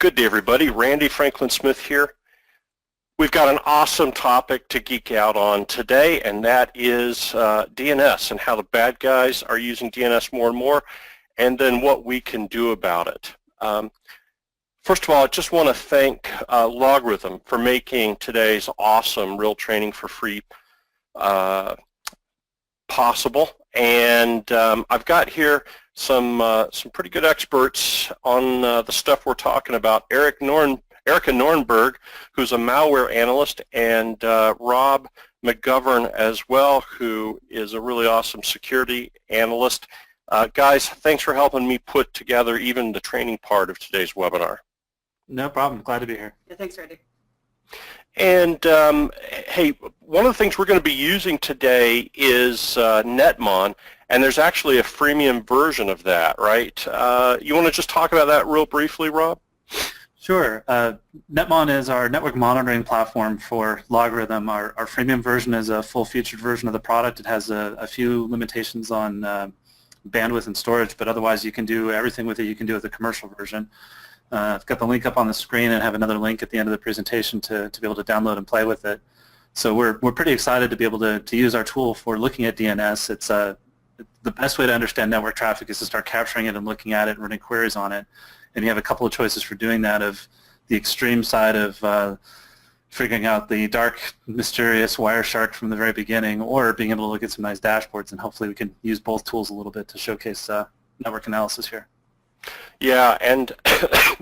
Good day, everybody. Randy Franklin Smith here. We've got an awesome topic to geek out on today, and that is DNS and how the bad guys are using DNS more and more, and then what we can do about it. First of all, I just want to thank LogRhythm for making today's awesome real training for free possible. And I've got here some pretty good experts on the stuff we're talking about. Erika Noerenberg, who's a malware analyst, and Rob McGovern as well, who is a really awesome security analyst. Guys, thanks for helping me put together even the training part of today's webinar. No problem. Glad to be here. Yeah, thanks, Randy. And hey, one of the things we're going to be using today is Netmon, and there's actually a freemium version of that, right? You want to just talk about that real briefly, Rob? Sure. Netmon is our network monitoring platform for LogRhythm. Our freemium version is a full-featured version of the product. It has a few limitations on bandwidth and storage, but otherwise you can do everything with it you can do with the commercial version. I've got the link up on the screen and have another link at the end of the presentation to be able to download and play with it. So we're pretty excited to be able to use our tool for looking at DNS. It's the best way to understand network traffic is to start capturing it and looking at it and running queries on it. And you have a couple of choices for doing that, of the extreme side of figuring out the dark, mysterious Wireshark from the very beginning, or being able to look at some nice dashboards, and hopefully we can use both tools a little bit to showcase network analysis here. Yeah, and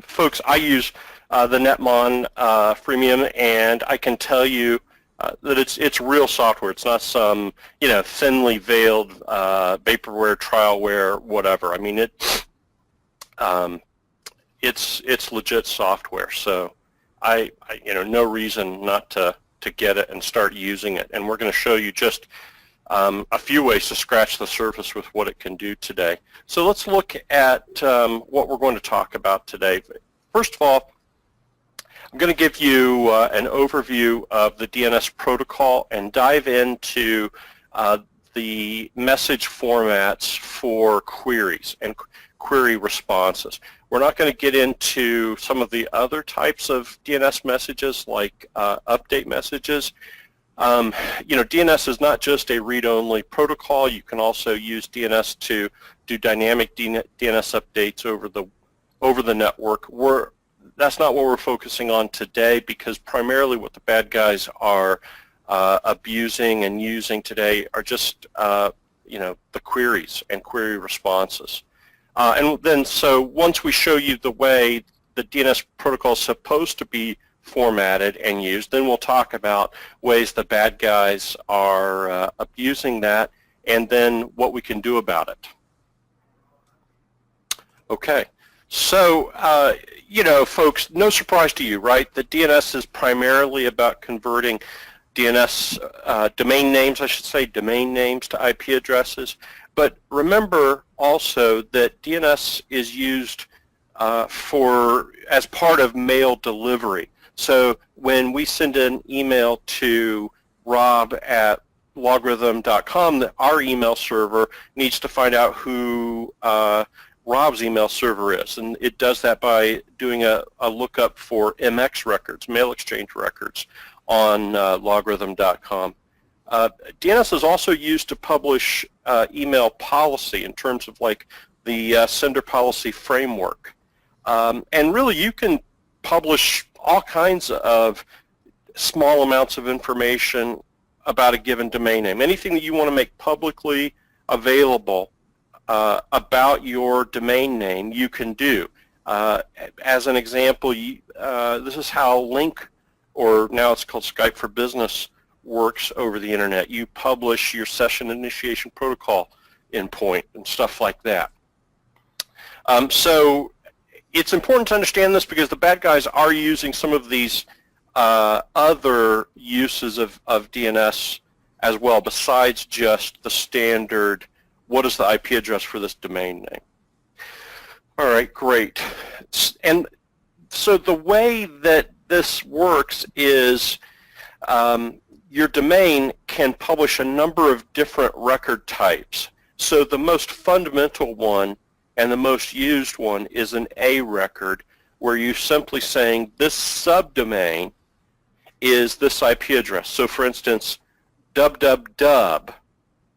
folks, I use the Netmon freemium, and I can tell you that it's real software. It's not some thinly veiled vaporware, trialware, whatever. I mean it's legit software. So I no reason not to get it and start using it. And we're going to show you just a few ways to scratch the surface with what it can do today. So let's look at what we're going to talk about today. First of all, I'm going to give you an overview of the DNS protocol and dive into the message formats for queries and query responses. We're not going to get into some of the other types of DNS messages like update messages. DNS is not just a read-only protocol. You can also use DNS to do dynamic DNS updates over the network. That's not what we're focusing on today, because primarily what the bad guys are abusing and using today are just the queries and query responses. And then so once we show you the way the DNS protocol is supposed to be formatted and used, then we'll talk about ways the bad guys are abusing that, and then what we can do about it. Okay, so folks, no surprise to you, right? The DNS is primarily about converting DNS domain names, domain names to IP addresses. But remember also that DNS is used as part of mail delivery. So when we send an email to Rob at LogRhythm.com, our email server needs to find out who Rob's email server is, and it does that by doing a lookup for MX records, mail exchange records, on LogRhythm.com. DNS is also used to publish email policy in terms of like the sender policy framework. And really you can publish all kinds of small amounts of information about a given domain name. Anything that you want to make publicly available about your domain name, you can do. As an example, this is how Link, or now it's called Skype for Business, works over the internet. You publish your session initiation protocol endpoint and stuff like that. So it's important to understand this because the bad guys are using some of these other uses of DNS as well, besides just the standard, what is the IP address for this domain name? All right, great. And so the way that this works is your domain can publish a number of different record types. So the most fundamental one and the most used one is an A record, where you're simply saying this subdomain is this IP address. So for instance, www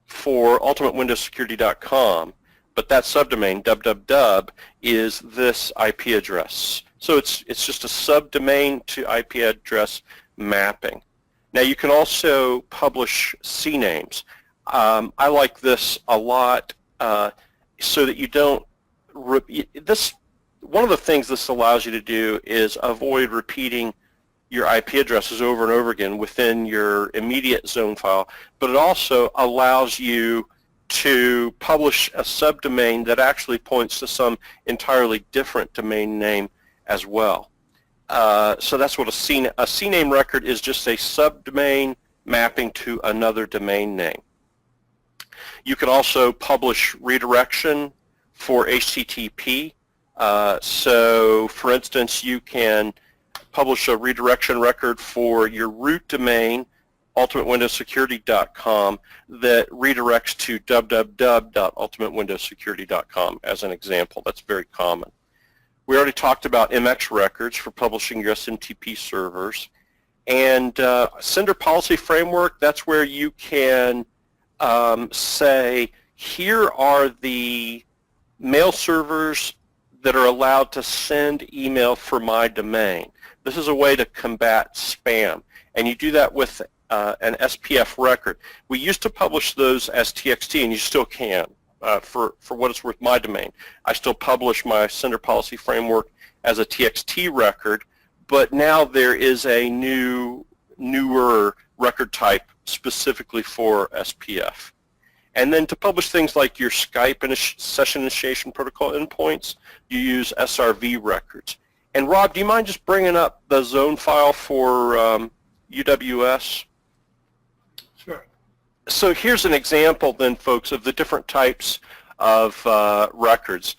for ultimatewindowsecurity.com, but that subdomain, www, is this IP address. So it's just a subdomain to IP address mapping. Now you can also publish CNAMEs. I like this a lot so that you don't, one of the things this allows you to do is avoid repeating your IP addresses over and over again within your immediate zone file, but it also allows you to publish a subdomain that actually points to some entirely different domain name as well. So that's what a CNAME record is, just a subdomain mapping to another domain name. You can also publish redirection for HTTP. So for instance, you can publish a redirection record for your root domain, ultimatewindowsecurity.com, that redirects to www.ultimatewindowsecurity.com as an example. That's very common. We already talked about MX records for publishing your SMTP servers. And sender policy framework, that's where you can say, here are the mail servers that are allowed to send email for my domain. This is a way to combat spam, and you do that with an SPF record. We used to publish those as TXT, and you still can. For what it's worth, my domain, I still publish my sender policy framework as a TXT record, but now there is a newer record type specifically for SPF. And then to publish things like your Skype and session initiation protocol endpoints, you use SRV records. And Rob, do you mind just bringing up the zone file for UWS? Sure. So here's an example then, folks, of the different types of records.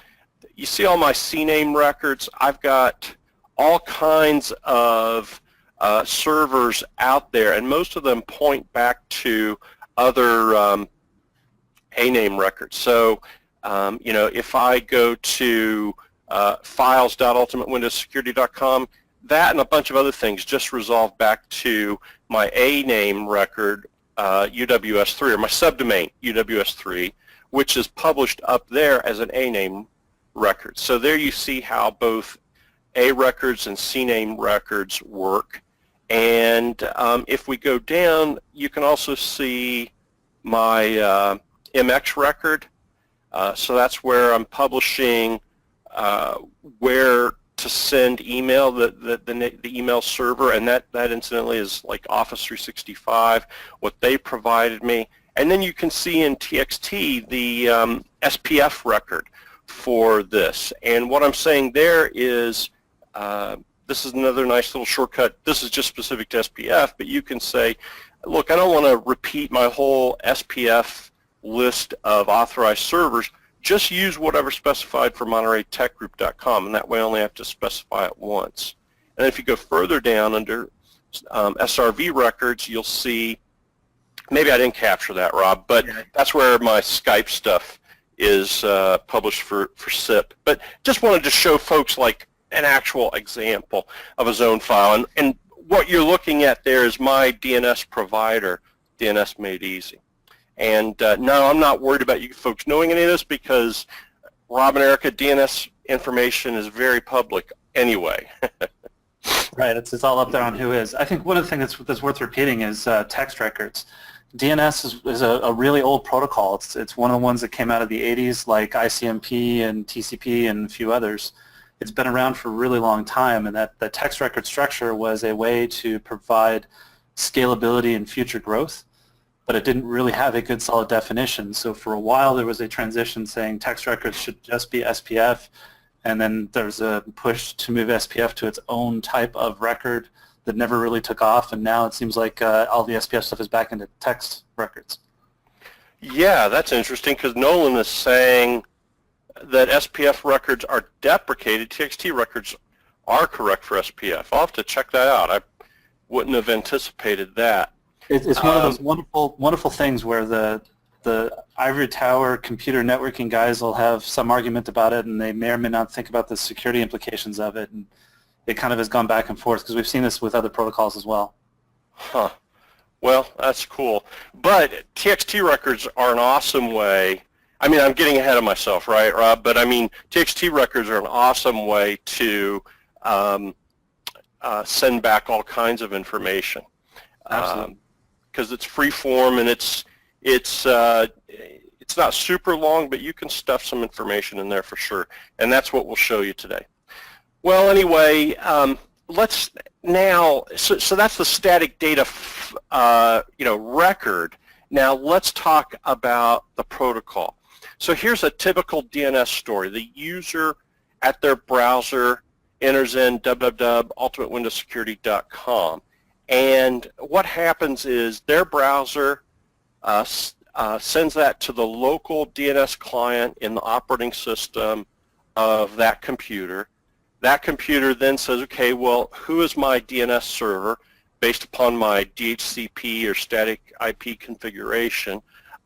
You see all my CNAME records? I've got all kinds of servers out there, and most of them point back to other A-name records. So, you know, if I go to files.ultimatewindowsecurity.com, that and a bunch of other things just resolve back to my A-name record, UWS3, or my subdomain, UWS3, which is published up there as an A-name record. So there you see how both A records and C-name records work. And if we go down, you can also see my MX record. So that's where I'm publishing where to send email, the email server, and that incidentally is like Office 365, what they provided me. And then you can see in TXT the SPF record for this. And what I'm saying there is, this is another nice little shortcut. This is just specific to SPF, but you can say, look, I don't want to repeat my whole SPF list of authorized servers. Just use whatever specified for MontereyTechGroup.com, and that way I only have to specify it once. And if you go further down under SRV records, you'll see, maybe I didn't capture that, Rob, but that's where my Skype stuff is published for SIP. But just wanted to show folks like an actual example of a zone file. And what you're looking at there is my DNS provider, DNS Made Easy. And no, I'm not worried about you folks knowing any of this because, Rob and Erika, DNS information is very public anyway. Right, it's all up there on who is. I think one of the things that's worth repeating is TextRecords. DNS is a really old protocol. It's one of the ones that came out of the 80s, like ICMP and TCP and a few others. It's been around for a really long time, and that the text record structure was a way to provide scalability and future growth, but it didn't really have a good solid definition. So for a while there was a transition saying text records should just be SPF, and then there's a push to move SPF to its own type of record that never really took off, and now it seems like all the SPF stuff is back into text records. Yeah, that's interesting because Nolan is saying that SPF records are deprecated. TXT records are correct for SPF. I'll have to check that out. I wouldn't have anticipated that. It's one of those wonderful things where the the ivory tower computer networking guys will have some argument about it, and they may or may not think about the security implications of it, and it kind of has gone back and forth because we've seen this with other protocols as well. Huh. Well, that's cool. But TXT records are an awesome way. I mean, I'm getting ahead of myself, right, Rob? But I mean, TXT records are an awesome way to send back all kinds of information. Absolutely. Because it's free form and it's not super long, but you can stuff some information in there for sure. And that's what we'll show you today. Well, anyway, let's now. So that's the static data, record. Now let's talk about the protocol. So here's a typical DNS story. The user at their browser enters in www.ultimatewindowsecurity.com, and what happens is their browser sends that to the local DNS client in the operating system of that computer. That computer then says, okay, well, who is my DNS server based upon my DHCP or static IP configuration?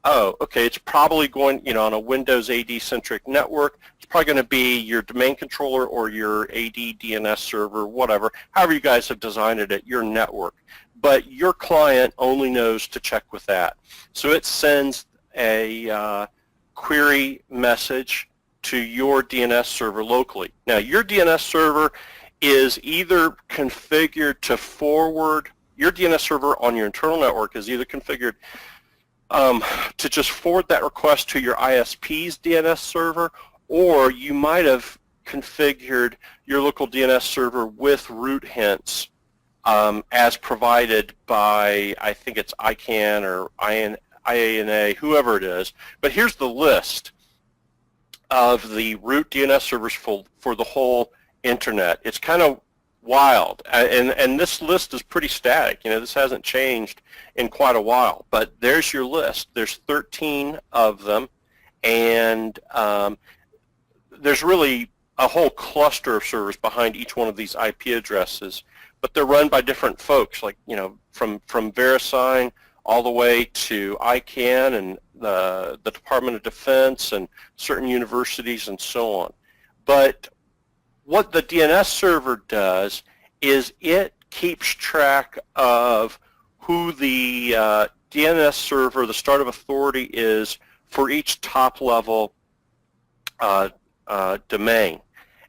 Oh, okay, it's probably going, on a Windows AD-centric network, it's probably going to be your domain controller or your AD DNS server, whatever, however you guys have designed it at your network. But your client only knows to check with that. So it sends a query message to your DNS server locally. Now, your DNS server is either configured to forward, your DNS server on your internal network is either configured to just forward that request to your ISP's DNS server, or you might have configured your local DNS server with root hints as provided by, I think it's ICANN or IANA, whoever it is. But here's the list of the root DNS servers for the whole internet. It's kind of wild, and this list is pretty static. This hasn't changed in quite a while, but there's your list. There's 13 of them, and there's really a whole cluster of servers behind each one of these IP addresses, but they're run by different folks, like from VeriSign all the way to ICANN and the Department of Defense and certain universities and so on. But what the DNS server does is it keeps track of who the DNS server, the start of authority, is for each top-level domain.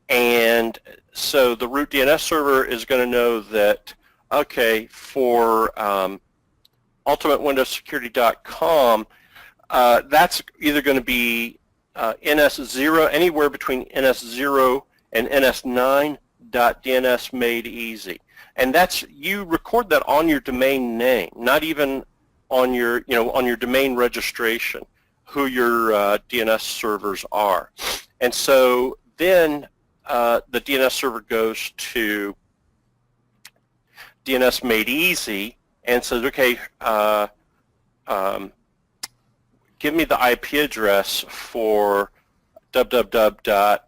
And so the root DNS server is going to know that, okay, for ultimatewindowsecurity.com, that's either going to be NS0, anywhere between NS0 and NS9.DNS made easy. And that's, you record that on your domain name, not even on your, on your domain registration, who your DNS servers are. And so then the DNS server goes to DNS made easy and says, okay, give me the IP address for www.uws.com,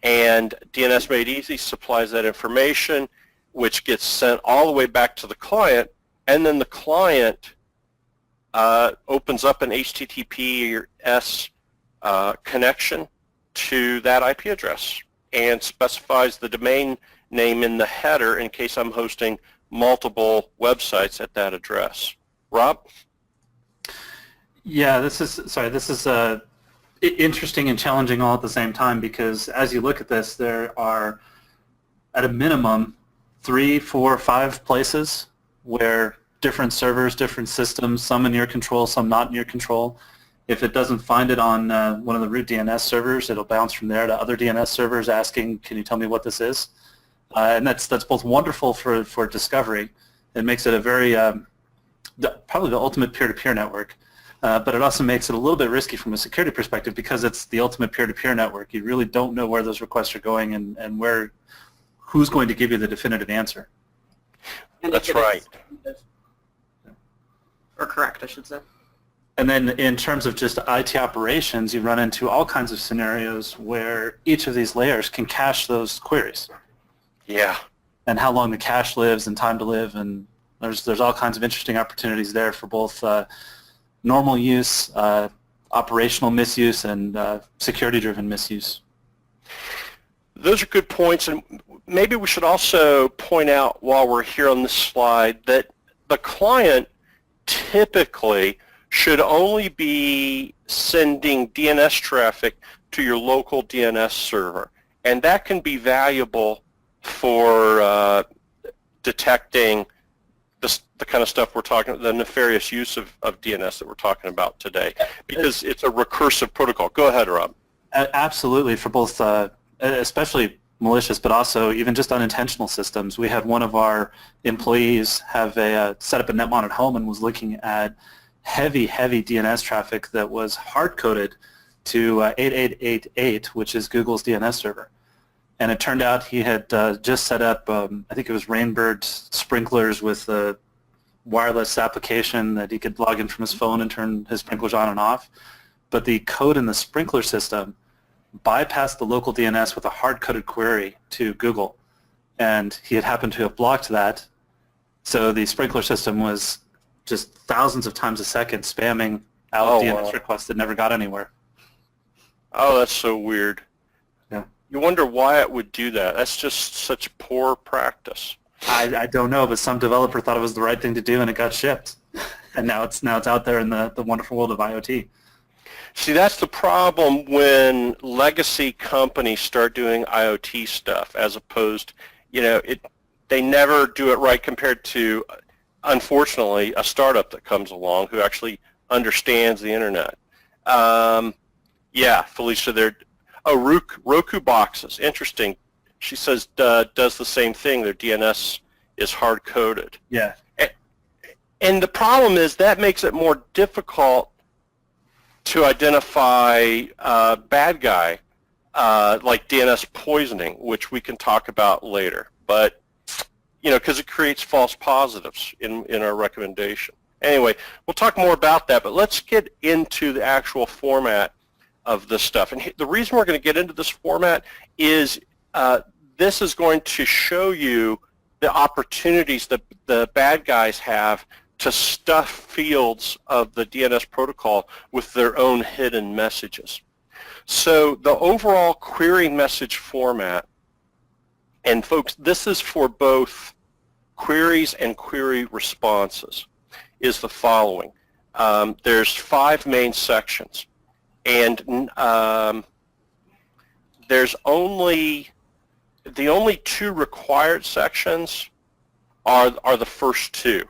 and DNS Made Easy supplies that information, which gets sent all the way back to the client, and then the client opens up an HTTPS connection to that IP address and specifies the domain name in the header in case I'm hosting multiple websites at that address. Rob? Yeah, this is interesting and challenging all at the same time, because as you look at this, there are at a minimum 3, 4, 5 places where different servers, different systems, some in your control, some not in your control. If it doesn't find it on one of the root DNS servers, it'll bounce from there to other DNS servers asking, can you tell me what this is? And that's both wonderful for discovery. It makes it a very, probably the ultimate peer-to-peer network. But it also makes it a little bit risky from a security perspective, because it's the ultimate peer-to-peer network. You really don't know where those requests are going and who's going to give you the definitive answer. That's right. Or correct, I should say. And then in terms of just IT operations, you run into all kinds of scenarios where each of these layers can cache those queries. Yeah. And how long the cache lives and time to live and There's all kinds of interesting opportunities there for both normal use, operational misuse, and security-driven misuse. Those are good points, and maybe we should also point out while we're here on this slide that the client typically should only be sending DNS traffic to your local DNS server, and that can be valuable for detecting the kind of stuff we're talking, the nefarious use of DNS that we're talking about today, because it's a recursive protocol. Go ahead, Rob. Absolutely, for both, especially malicious, but also even just unintentional systems. We had one of our employees have set up a netmon at home and was looking at heavy DNS traffic that was hard-coded to 8888, which is Google's DNS server. And it turned out he had just set up, I think it was Rainbird sprinklers with a wireless application that he could log in from his phone and turn his sprinklers on and off. But the code in the sprinkler system bypassed the local DNS with a hard-coded query to Google. And he had happened to have blocked that. So the sprinkler system was just thousands of times a second spamming out DNS requests that never got anywhere. Oh, that's so weird. Yeah. You wonder why it would do that. That's just such poor practice. I don't know, but some developer thought it was the right thing to do, and it got shipped. And now it's out there in the wonderful world of IoT. See, that's the problem when legacy companies start doing IoT stuff, as opposed, they never do it right compared to, unfortunately, a startup that comes along who actually understands the internet. Yeah, Felicia, there. Oh, Roku boxes. Interesting. She says does the same thing. Their DNS is hard-coded. Yeah. And the problem is that makes it more difficult to identify bad guy, like DNS poisoning, which we can talk about later. But, because it creates false positives in our recommendation. Anyway, we'll talk more about that, but let's get into the actual format of this stuff. And the reason we're going to get into this format is this is going to show you the opportunities that the bad guys have to stuff fields of the DNS protocol with their own hidden messages. So the overall query message format, and folks, this is for both queries and query responses, is the following. There's 5 main sections, and there's the only 2 required sections are the first 2.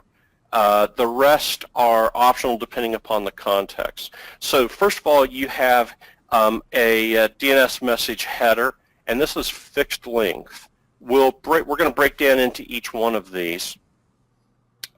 The rest are optional depending upon the context. So first of all, you have a DNS message header, and this is fixed length. We're going to break down into each one of these,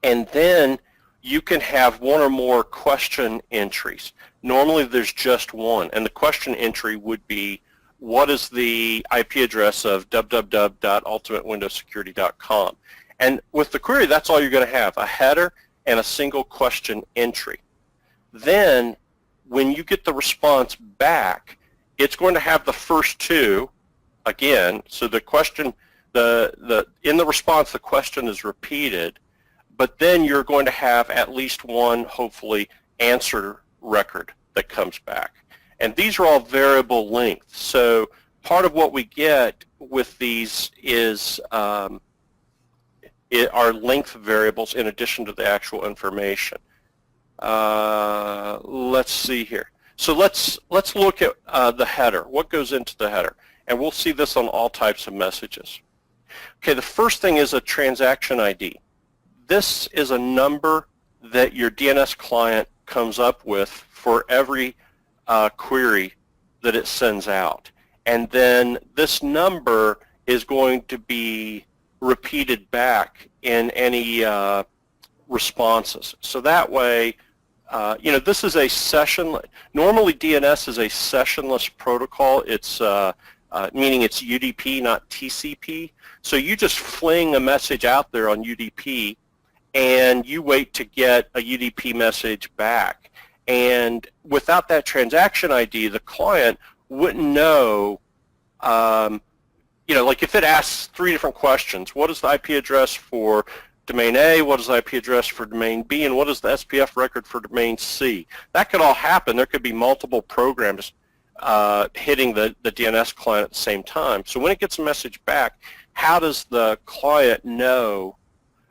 and then you can have one or more question entries. Normally there's just one, and the question entry would be, what is the IP address of www.ultimatewindowsecurity.com? And with the query, that's all you're going to have, a header and a single question entry. Then, when you get the response back, it's going to have the first 2 again. So the question, in the response, the question is repeated, but then you're going to have at least one, hopefully, answer record that comes back. And these are all variable length. So part of what we get with these is are length variables in addition to the actual information. Let's see here. So let's look at the header. What goes into the header? And we'll see this on all types of messages. Okay, the first thing is a transaction ID. This is a number that your DNS client comes up with for every query that it sends out. And then this number is going to be repeated back in any responses. So that way, this is a session. Normally DNS is a sessionless protocol. It's meaning it's UDP, not TCP. So you just fling a message out there on UDP, and you wait to get a UDP message back. And without that transaction ID, the client wouldn't know, like if it asks 3 different questions, what is the IP address for domain A, what is the IP address for domain B, and what is the SPF record for domain C. That could all happen. There could be multiple programs hitting the DNS client at the same time. So when it gets a message back, how does the client know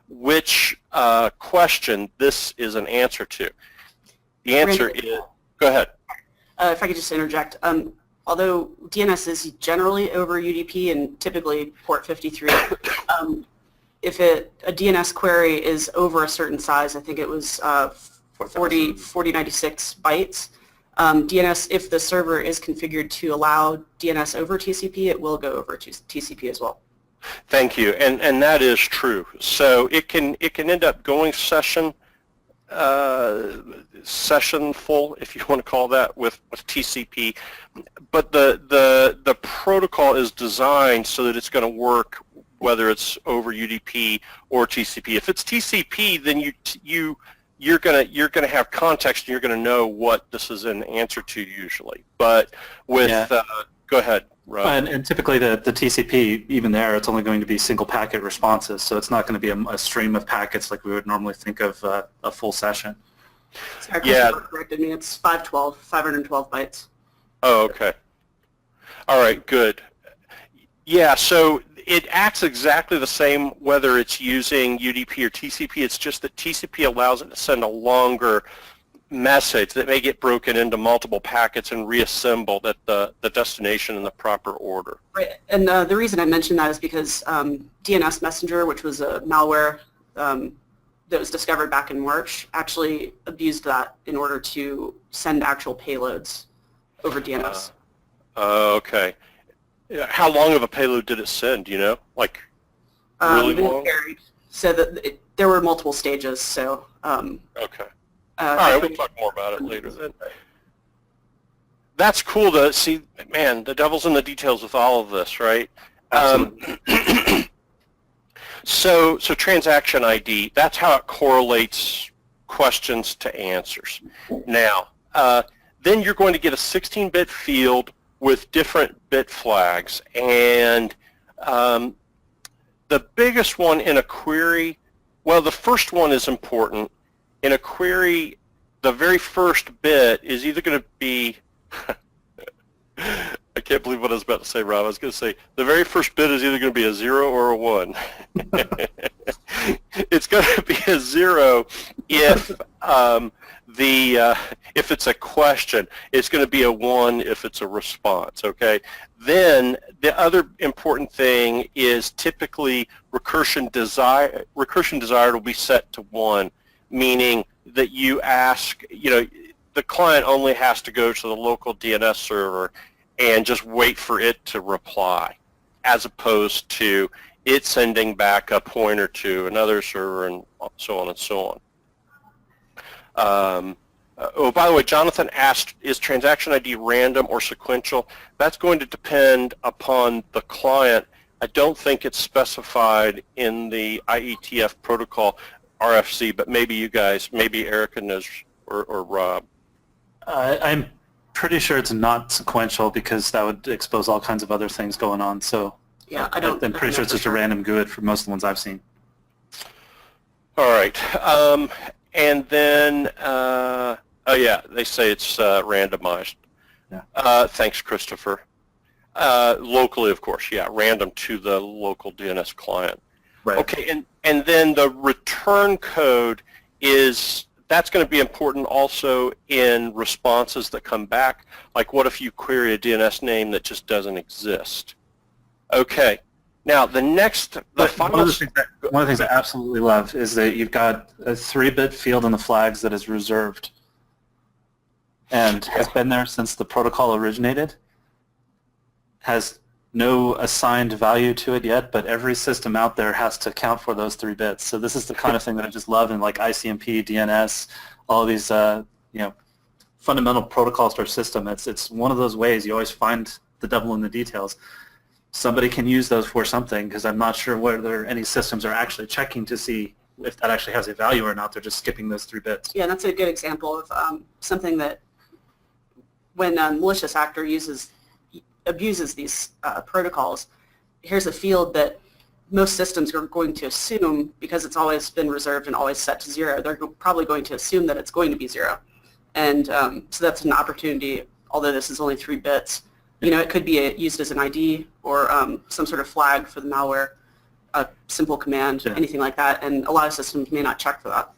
which question this is an answer to? The answer is, go ahead. If I could just interject, although DNS is generally over UDP and typically port 53, if a DNS query is over a certain size, I think it was 4096 bytes, DNS, if the server is configured to allow DNS over TCP, it will go over to TCP as well. Thank you, and that is true. So it can end up going session full, if you want to call that, with TCP, but the protocol is designed so that it's going to work whether it's over UDP or TCP. If it's TCP, then you're gonna have context and you're gonna know what this is an answer to usually. But with go ahead, Rob. And typically the TCP, even there, it's only going to be single packet responses, so it's not going to be a stream of packets like we would normally think of a full session. Sorry, Yeah. Christopher corrected me. It's 512 bytes. Oh, okay. All right, good. Yeah, so it acts exactly the same whether it's using UDP or TCP. It's just that TCP allows it to send a longer message that may get broken into multiple packets and reassembled at the destination in the proper order. Right, and the reason I mentioned that is because DNS Messenger, which was a malware that was discovered back in March, actually abused that in order to send actual payloads over DNS. Okay. How long of a payload did it send, do you know? Like, really long? Varied. So that there were multiple stages, so... Okay. All right, we'll talk more about it later then. That's cool to see. Man, the devil's in the details with all of this, right? So transaction ID, that's how it correlates questions to answers. Now, then you're going to get a 16-bit field with different bit flags, and the biggest one in a query, well, the first one is important. In a query, the very first bit is either going to be, I can't believe what I was about to say, Rob. I was going to say the very first bit is either going to be a 0 or a 1. It's going to be a 0 if if it's a question. It's going to be a 1 if it's a response. Okay. Then the other important thing is typically recursion desired will be set to 1. Meaning that you ask, the client only has to go to the local DNS server and just wait for it to reply, as opposed to it sending back a pointer to another server and so on and so on. Oh, by the way, Jonathan asked, is transaction ID random or sequential? That's going to depend upon the client. I don't think it's specified in the IETF protocol RFC, but maybe you guys, maybe Erika knows, or Rob. I'm pretty sure it's not sequential because that would expose all kinds of other things going on. So yeah, I'm pretty sure it's just a random GUID for most of the ones I've seen. All right, and then oh yeah, they say it's randomized. Yeah. Thanks, Christopher. Locally, of course, yeah, random to the local DNS client. Right. Okay, and then the return code that's going to be important also in responses that come back. Like, what if you query a DNS name that just doesn't exist? Okay, now the final... One of the things I absolutely love is that you've got a 3-bit field in the flags that is reserved and has been there since the protocol originated, has no assigned value to it yet, but every system out there has to account for those 3 bits. So this is the kind of thing that I just love in like ICMP, DNS, all of these fundamental protocols to our system. It's one of those ways you always find the devil in the details. Somebody can use those for something, because I'm not sure whether any systems are actually checking to see if that actually has a value or not. They're just skipping those 3 bits. Yeah, that's a good example of something that when a malicious actor abuses these protocols, here's a field that most systems are going to assume, because it's always been reserved and always set to 0, they're probably going to assume that it's going to be 0. And so that's an opportunity, although this is only 3 bits. You know, it could be used as an ID or some sort of flag for the malware, a simple command, anything like that, and a lot of systems may not check for that.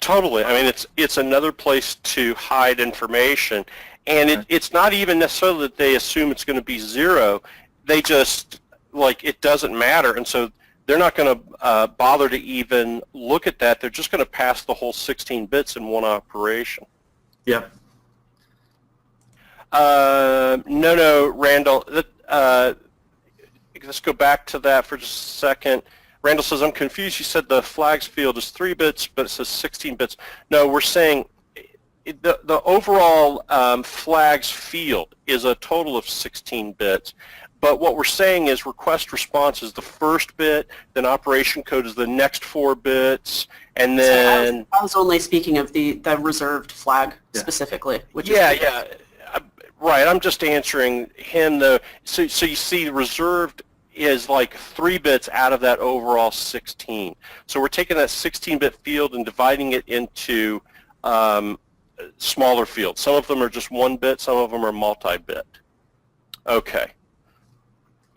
Totally. I mean, it's another place to hide information, and it's not even necessarily that they assume it's going to be 0. They just, like, it doesn't matter, and so they're not going to bother to even look at that. They're just going to pass the whole 16 bits in one operation. Yep. No, Randall. Let's go back to that for just a second. Randall says, I'm confused. You said the flags field is 3 bits, but it says 16 bits. No, we're saying the overall flags field is a total of 16 bits. But what we're saying is request response is the first bit, then operation code is the next 4 bits, and then... So I was only speaking of the reserved flag specifically. Which is right. I'm just answering him, though. So you see reserved is like 3 bits out of that overall 16. So we're taking that 16-bit field and dividing it into smaller fields. Some of them are just 1 bit, some of them are multi-bit. Okay.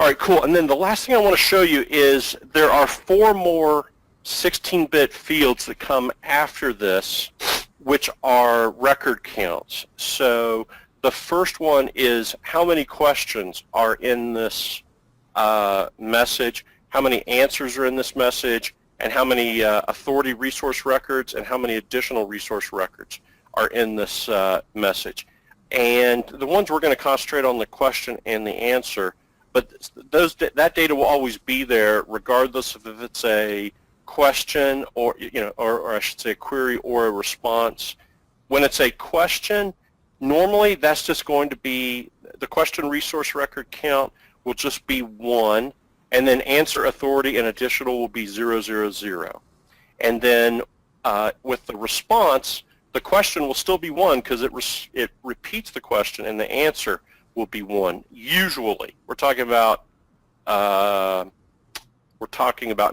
All right, cool. And then the last thing I want to show you is there are 4 more 16-bit fields that come after this, which are record counts. So the first one is how many questions are in this message, how many answers are in this message, and how many authority resource records and how many additional resource records are in this message. And the ones we're going to concentrate on the question and the answer, but that data will always be there regardless of if it's a question or, or I should say a query or a response. When it's a question, normally that's just going to be the question resource record count will just be 1, and then answer authority and additional will be 000. And then with the response, the question will still be 1 because it repeats the question, and the answer will be 1. Usually, we're talking about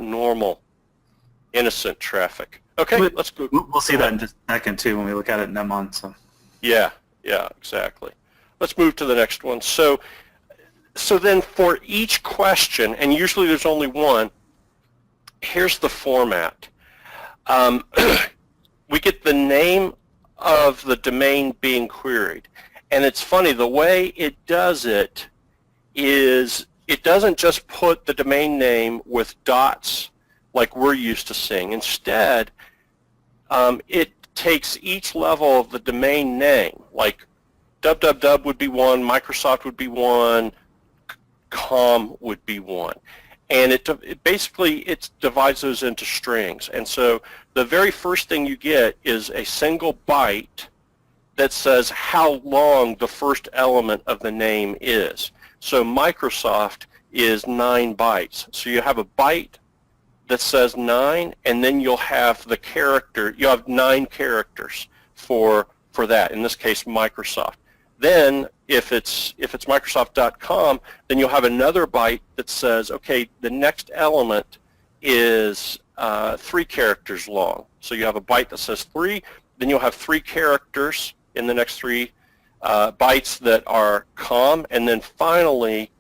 normal, innocent traffic. Okay, let's go. We'll see that in just a second too when we look at it in Nemon. So. Yeah, exactly. Let's move to the next one. So then for each question, and usually there's only one, here's the format. We get the name of the domain being queried. And it's funny, the way it does it is it doesn't just put the domain name with dots like we're used to seeing. Instead, it takes each level of the domain name, like www would be 1, Microsoft would be 1, com would be 1, and it basically divides those into strings. And so the very first thing you get is a single byte that says how long the first element of the name is. So Microsoft is 9 bytes. So you have a byte that says 9, and then you'll have the character. You have 9 characters for that. In this case, Microsoft. Then, if it's Microsoft.com, then you'll have another byte that says, okay, the next element is 3 characters long. So you have a byte that says 3, then you'll have 3 characters in the next 3 bytes that are com, and then finally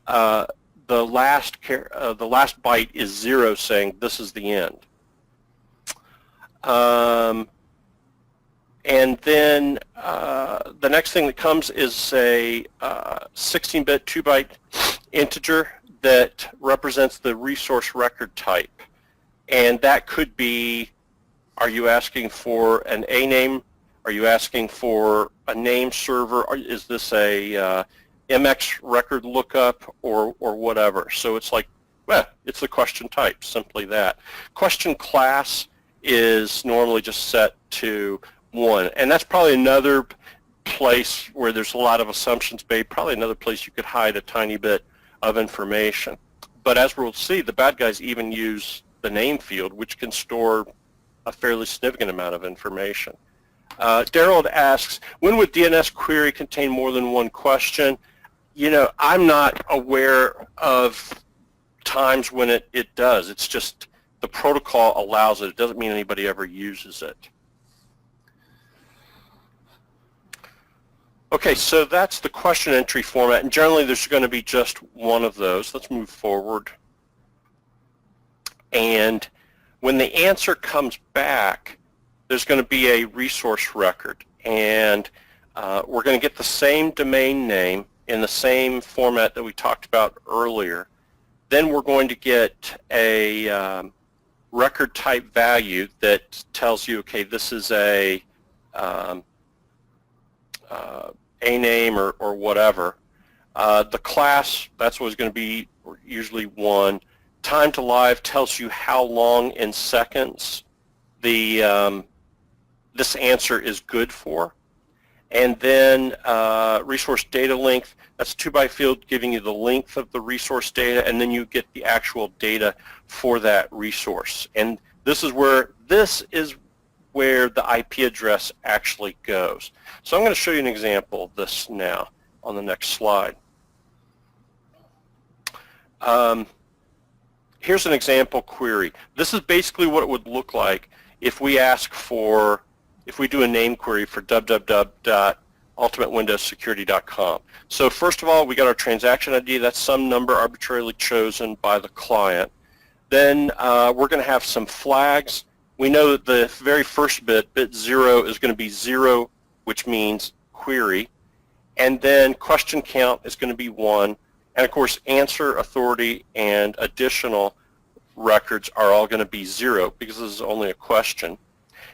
the last byte is 0, saying this is the end. And then the next thing that comes is a 16-bit 2-byte integer that represents the resource record type. And that could be, are you asking for an A name? Are you asking for a name server? Or is this a MX record lookup or whatever? So it's like, well, it's the question type, simply that. Question class is normally just set to 1, and that's probably another place where there's a lot of assumptions made, probably another place you could hide a tiny bit of information. But as we'll see, the bad guys even use the name field, which can store a fairly significant amount of information. Daryl asks, when would DNS query contain more than 1 question? I'm not aware of times when it does. It's just the protocol allows it. It doesn't mean anybody ever uses it. Okay, so that's the question entry format, and generally there's going to be just one of those. Let's move forward. And when the answer comes back, there's going to be a resource record, and we're going to get the same domain name in the same format that we talked about earlier. Then we're going to get a record type value that tells you, okay, this is a name or whatever. The class, that's what's going to be usually 1. Time to live tells you how long in seconds the this answer is good for. And then resource data length, that's a 2-byte field giving you the length of the resource data, and then you get the actual data for that resource. And this is where the IP address actually goes. So I'm going to show you an example of this now on the next slide. Here's an example query. This is basically what it would look like if we do a name query for www.ultimatewindowssecurity.com. So first of all, we got our transaction ID. That's some number arbitrarily chosen by the client. Then we're going to have some flags. We know that the very first bit 0, is going to be 0, which means query. And then question count is going to be 1. And of course, answer, authority, and additional records are all going to be 0 because this is only a question.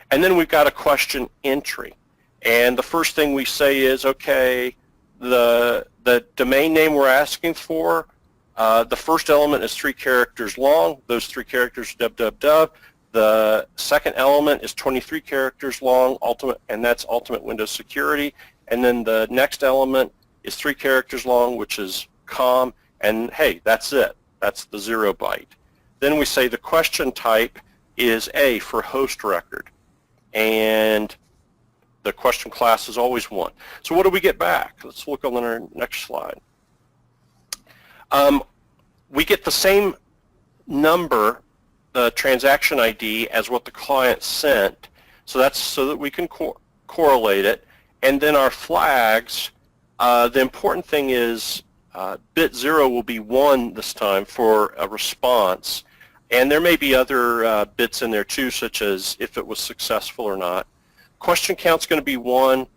And then we've got a question entry. And the first thing we say is, okay, the domain name we're asking for, the first element is 3 characters long. Those 3 characters are www. The second element is 23 characters long, and that's Ultimate Windows Security. And then the next element is 3 characters long, which is com, and hey, that's it. That's the 0 byte. Then we say the question type is A for host record, and the question class is always 1. So what do we get back? Let's look on our next slide. We get the same number, the transaction ID, as what the client sent, so that's so that we can correlate it. And then our flags, the important thing is bit 0 will be 1 this time for a response, and there may be other bits in there too, such as if it was successful or not. Question count's going to be 1,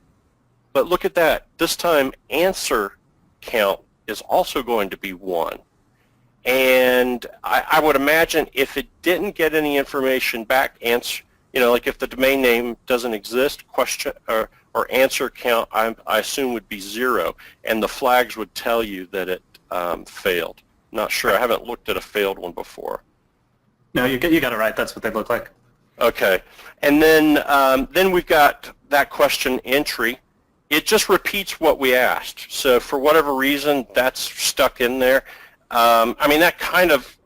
but look at that. This time answer count is also going to be 1. And I would imagine if it didn't get any information back, answer, like if the domain name doesn't exist, question or answer count, I assume would be 0, and the flags would tell you that it failed. Not sure. I haven't looked at a failed one before. No, you got it right. That's what they look like. Okay, and then we've got that question entry. It just repeats what we asked. So for whatever reason, that's stuck in there. I mean, that kind of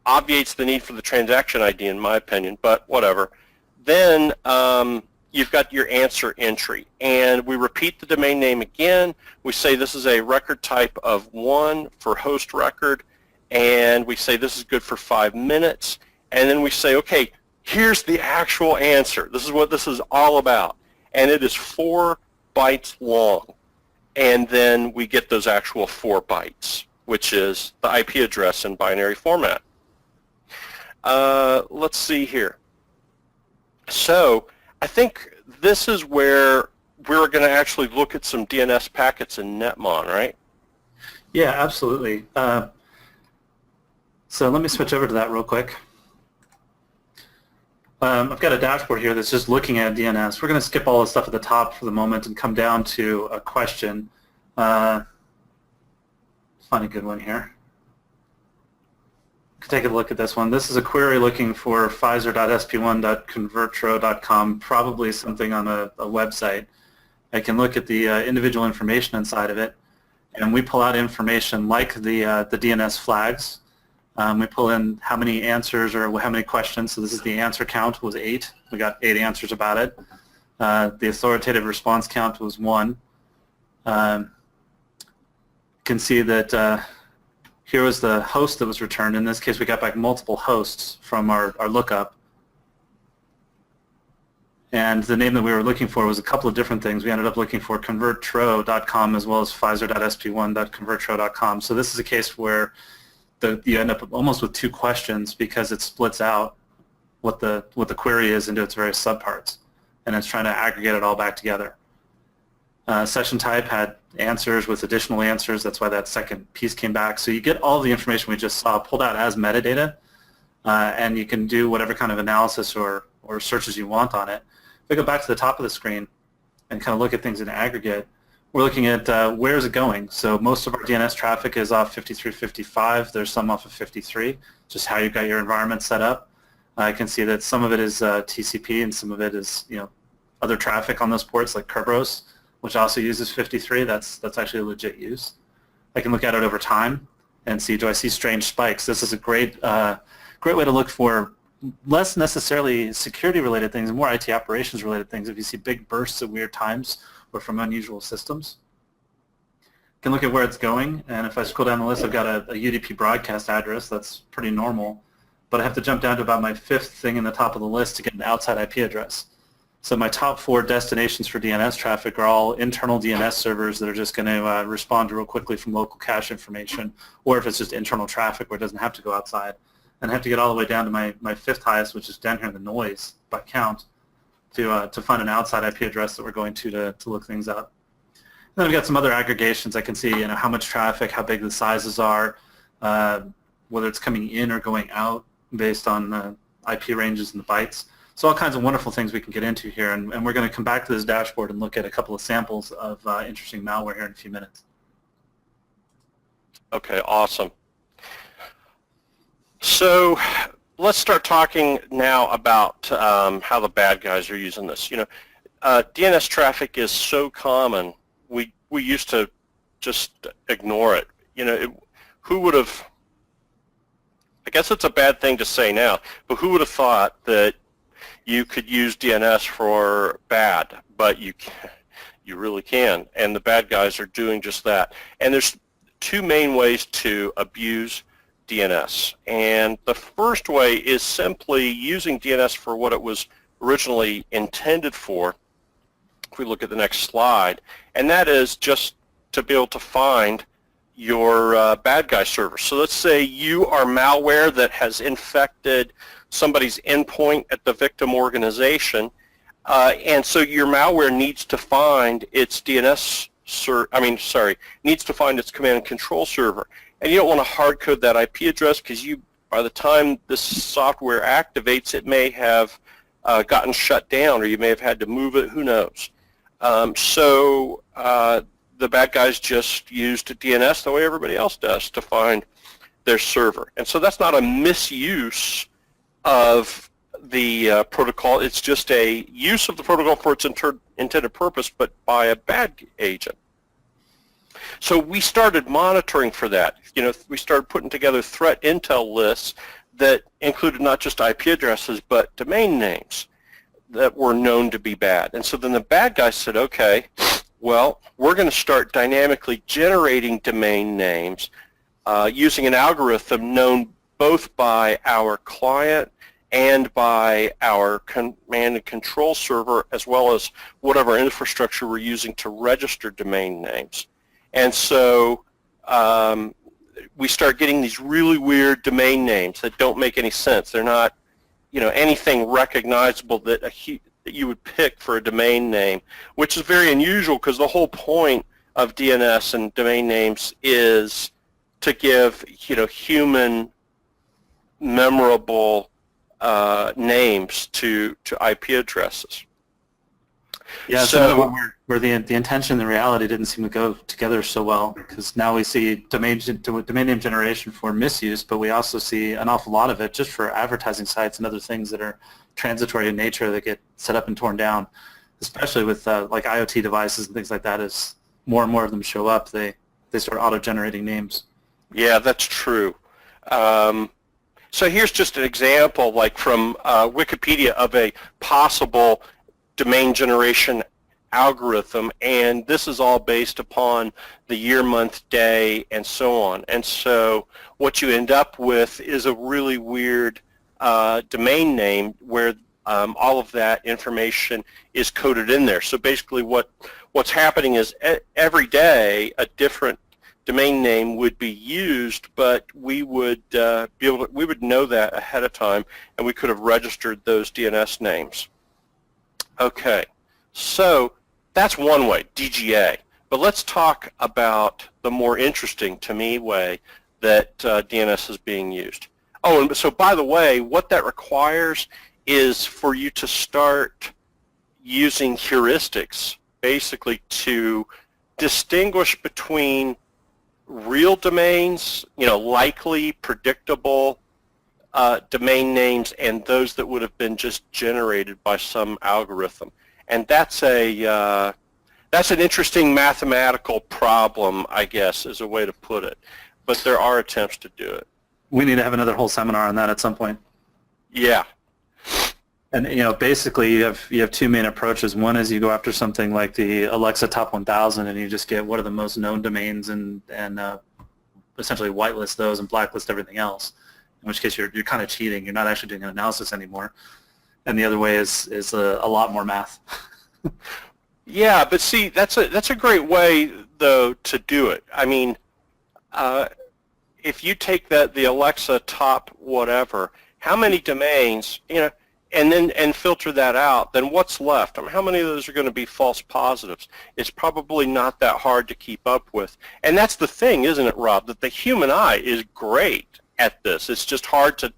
obviates the need for the transaction ID, in my opinion, but whatever. Then you've got your answer entry, and we repeat the domain name again. We say this is a record type of 1 for host record, and we say this is good for 5 minutes, and then we say, okay, here's the actual answer. This is what this is all about, and it is 4 bytes long, and then we get those actual 4 bytes, which is the IP address in binary format. Let's see here. So I think this is where we're going to actually look at some DNS packets in Netmon, right? Yeah, absolutely. So let me switch over to that real quick. I've got a dashboard here that's just looking at DNS. We're going to skip all the stuff at the top for the moment and come down to a question. Find a good one here. Take a look at this one. This is a query looking for pfizer.sp1.convertro.com, probably something on a website. I can look at the individual information inside of it, and we pull out information like the DNS flags. We pull in how many answers or how many questions. So this is the answer count was 8. We got 8 answers about it. The authoritative response count was 1. You can see that Here was the host that was returned. In this case, we got back multiple hosts from our lookup. And the name that we were looking for was a couple of different things. We ended up looking for convertro.com as well as Pfizer.sp1.convertro.com. So this is a case where you end up almost with two questions because it splits out what the query is into its various subparts, and it's trying to aggregate it all back together. Session type had answers with additional answers. That's why that second piece came back. So you get all the information we just saw pulled out as metadata, and you can do whatever kind of analysis or searches you want on it. If we go back to the top of the screen and kind of look at things in aggregate, we're looking at where is it going. So most of our DNS traffic is off 5355. There's some off of 53, just how you've got your environment set up. I can see that some of it is TCP and some of it is other traffic on those ports like Kerberos, which also uses 53. That's actually a legit use. I can look at it over time and see, do I see strange spikes? This is a great way to look for less necessarily security-related things and more IT operations-related things. If you see big bursts at weird times or from unusual systems, you can look at where it's going. And if I scroll down the list, I've got a UDP broadcast address. That's pretty normal. But I have to jump down to about my fifth thing in the top of the list to get an outside IP address. So my top 4 destinations for DNS traffic are all internal DNS servers that are just going to respond real quickly from local cache information, or if it's just internal traffic where it doesn't have to go outside. And I have to get all the way down to my fifth highest, which is down here in the noise by count, to find an outside IP address that we're going to look things up. And then I've got some other aggregations. I can see how much traffic, how big the sizes are, whether it's coming in or going out based on the IP ranges and the bytes. So all kinds of wonderful things we can get into here, and we're going to come back to this dashboard and look at a couple of samples of interesting malware here in a few minutes. Okay, awesome. So let's start talking now about how the bad guys are using this. DNS traffic is so common, we used to just ignore it. Who would have, I guess it's a bad thing to say now, but who would have thought that you could use DNS for bad, but you really can, and the bad guys are doing just that. And there's two main ways to abuse DNS, and the first way is simply using DNS for what it was originally intended for. If we look at the next slide, and that is just to be able to find your bad guy server. So let's say you are malware that has infected somebody's endpoint at the victim organization, and so your malware needs to find its needs to find its command and control server. And you don't want to hard code that IP address because by the time this software activates, it may have gotten shut down, or you may have had to move it. Who knows? So the bad guys just used DNS the way everybody else does to find their server. And so that's not a misuse of the protocol. It's just a use of the protocol for its intended purpose, but by a bad agent. So we started monitoring for that. We started putting together threat intel lists that included not just IP addresses, but domain names that were known to be bad. And so then the bad guys said, okay, well, we're going to start dynamically generating domain names using an algorithm known both by our client and by our command and control server, as well as whatever infrastructure we're using to register domain names. And so we start getting these really weird domain names that don't make any sense. They're not, anything recognizable that you would pick for a domain name, which is very unusual because the whole point of DNS and domain names is to give, human memorable names to IP addresses. Yeah, so where the intention and the reality didn't seem to go together so well, because now we see domain name generation for misuse, but we also see an awful lot of it just for advertising sites and other things that are transitory in nature that get set up and torn down, especially with like IoT devices and things like that. As more and more of them show up, they start auto-generating names. Yeah, that's true. So here's just an example, like from Wikipedia, of a possible domain generation algorithm, and this is all based upon the year, month, day, and so on. And so what you end up with is a really weird domain name where all of that information is coded in there. So basically what's happening is every day a different domain name would be used, but we would we would know that ahead of time, and we could have registered those DNS names. Okay, so that's one way, DGA. But let's talk about the more interesting, to me, way that DNS is being used. Oh, and so by the way, what that requires is for you to start using heuristics, basically to distinguish between real domains, likely, predictable domain names, and those that would have been just generated by some algorithm. And that's an interesting mathematical problem, I guess, is a way to put it. But there are attempts to do it. We need to have another whole seminar on that at some point. Yeah. And basically you have two main approaches. One is you go after something like the Alexa Top 1000, and you just get what are the most known domains and essentially whitelist those and blacklist everything else. In which case you're kind of cheating. You're not actually doing an analysis anymore. And the other way is a lot more math. Yeah, but see, that's a great way though to do it. I mean, if you take the Alexa top whatever, how many domains, and filter that out, then what's left? I mean, how many of those are going to be false positives? It's probably not that hard to keep up with. And that's the thing, isn't it, Rob, that the human eye is great at this. It's just hard to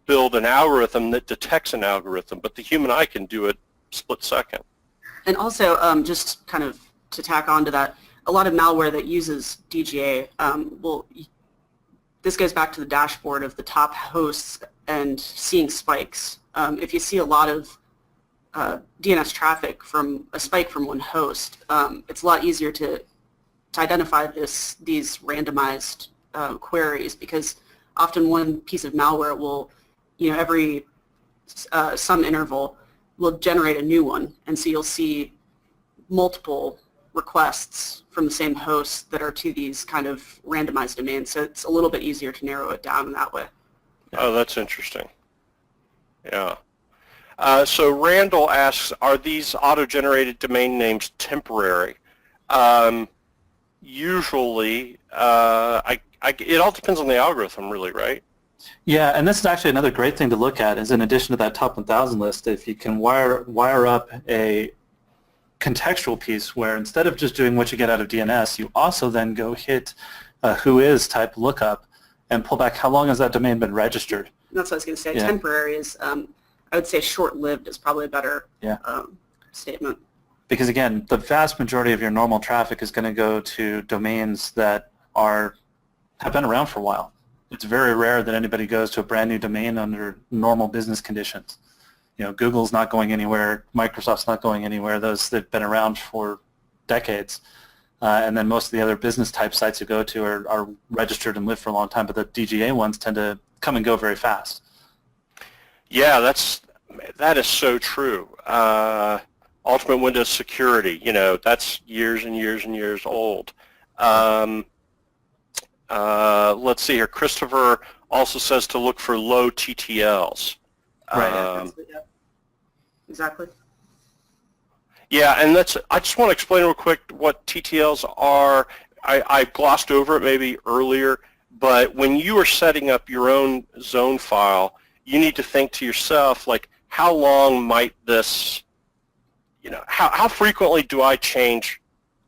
build an algorithm that detects an algorithm, but the human eye can do it split second. And also, just kind of to tack on to that, a lot of malware that uses DGA this goes back to the dashboard of the top hosts and seeing spikes. If you see a lot of DNS traffic from a spike from one host, it's a lot easier to identify these randomized queries, because often one piece of malware will, every some interval will generate a new one, and so you'll see multiple requests from the same host that are to these kind of randomized domains, so it's a little bit easier to narrow it down in that way. Oh, that's interesting. Yeah. So Randall asks, are these auto-generated domain names temporary? Usually, it all depends on the algorithm, really, right? Yeah, and this is actually another great thing to look at, is in addition to that top 1000 list, if you can wire up a contextual piece where instead of just doing what you get out of DNS, you also then go hit a whois type lookup and pull back how long has that domain been registered. That's what I was going to say. Yeah. Temporary is, I would say short-lived is probably a better statement. Because again, the vast majority of your normal traffic is going to go to domains that have been around for a while. It's very rare that anybody goes to a brand new domain under normal business conditions. Google's not going anywhere, Microsoft's not going anywhere. They've been around for decades. And then most of the other business type sites you go to are registered and live for a long time, but the DGA ones tend to come and go very fast. Yeah, that is so true. Ultimate Windows Security, that's years and years and years old. Let's see here. Christopher also says to look for low TTLs. Right. Exactly. Yeah, and I just want to explain real quick what TTLs are. I glossed over it maybe earlier, but when you are setting up your own zone file, you need to think to yourself, like, how long might this, how frequently do I change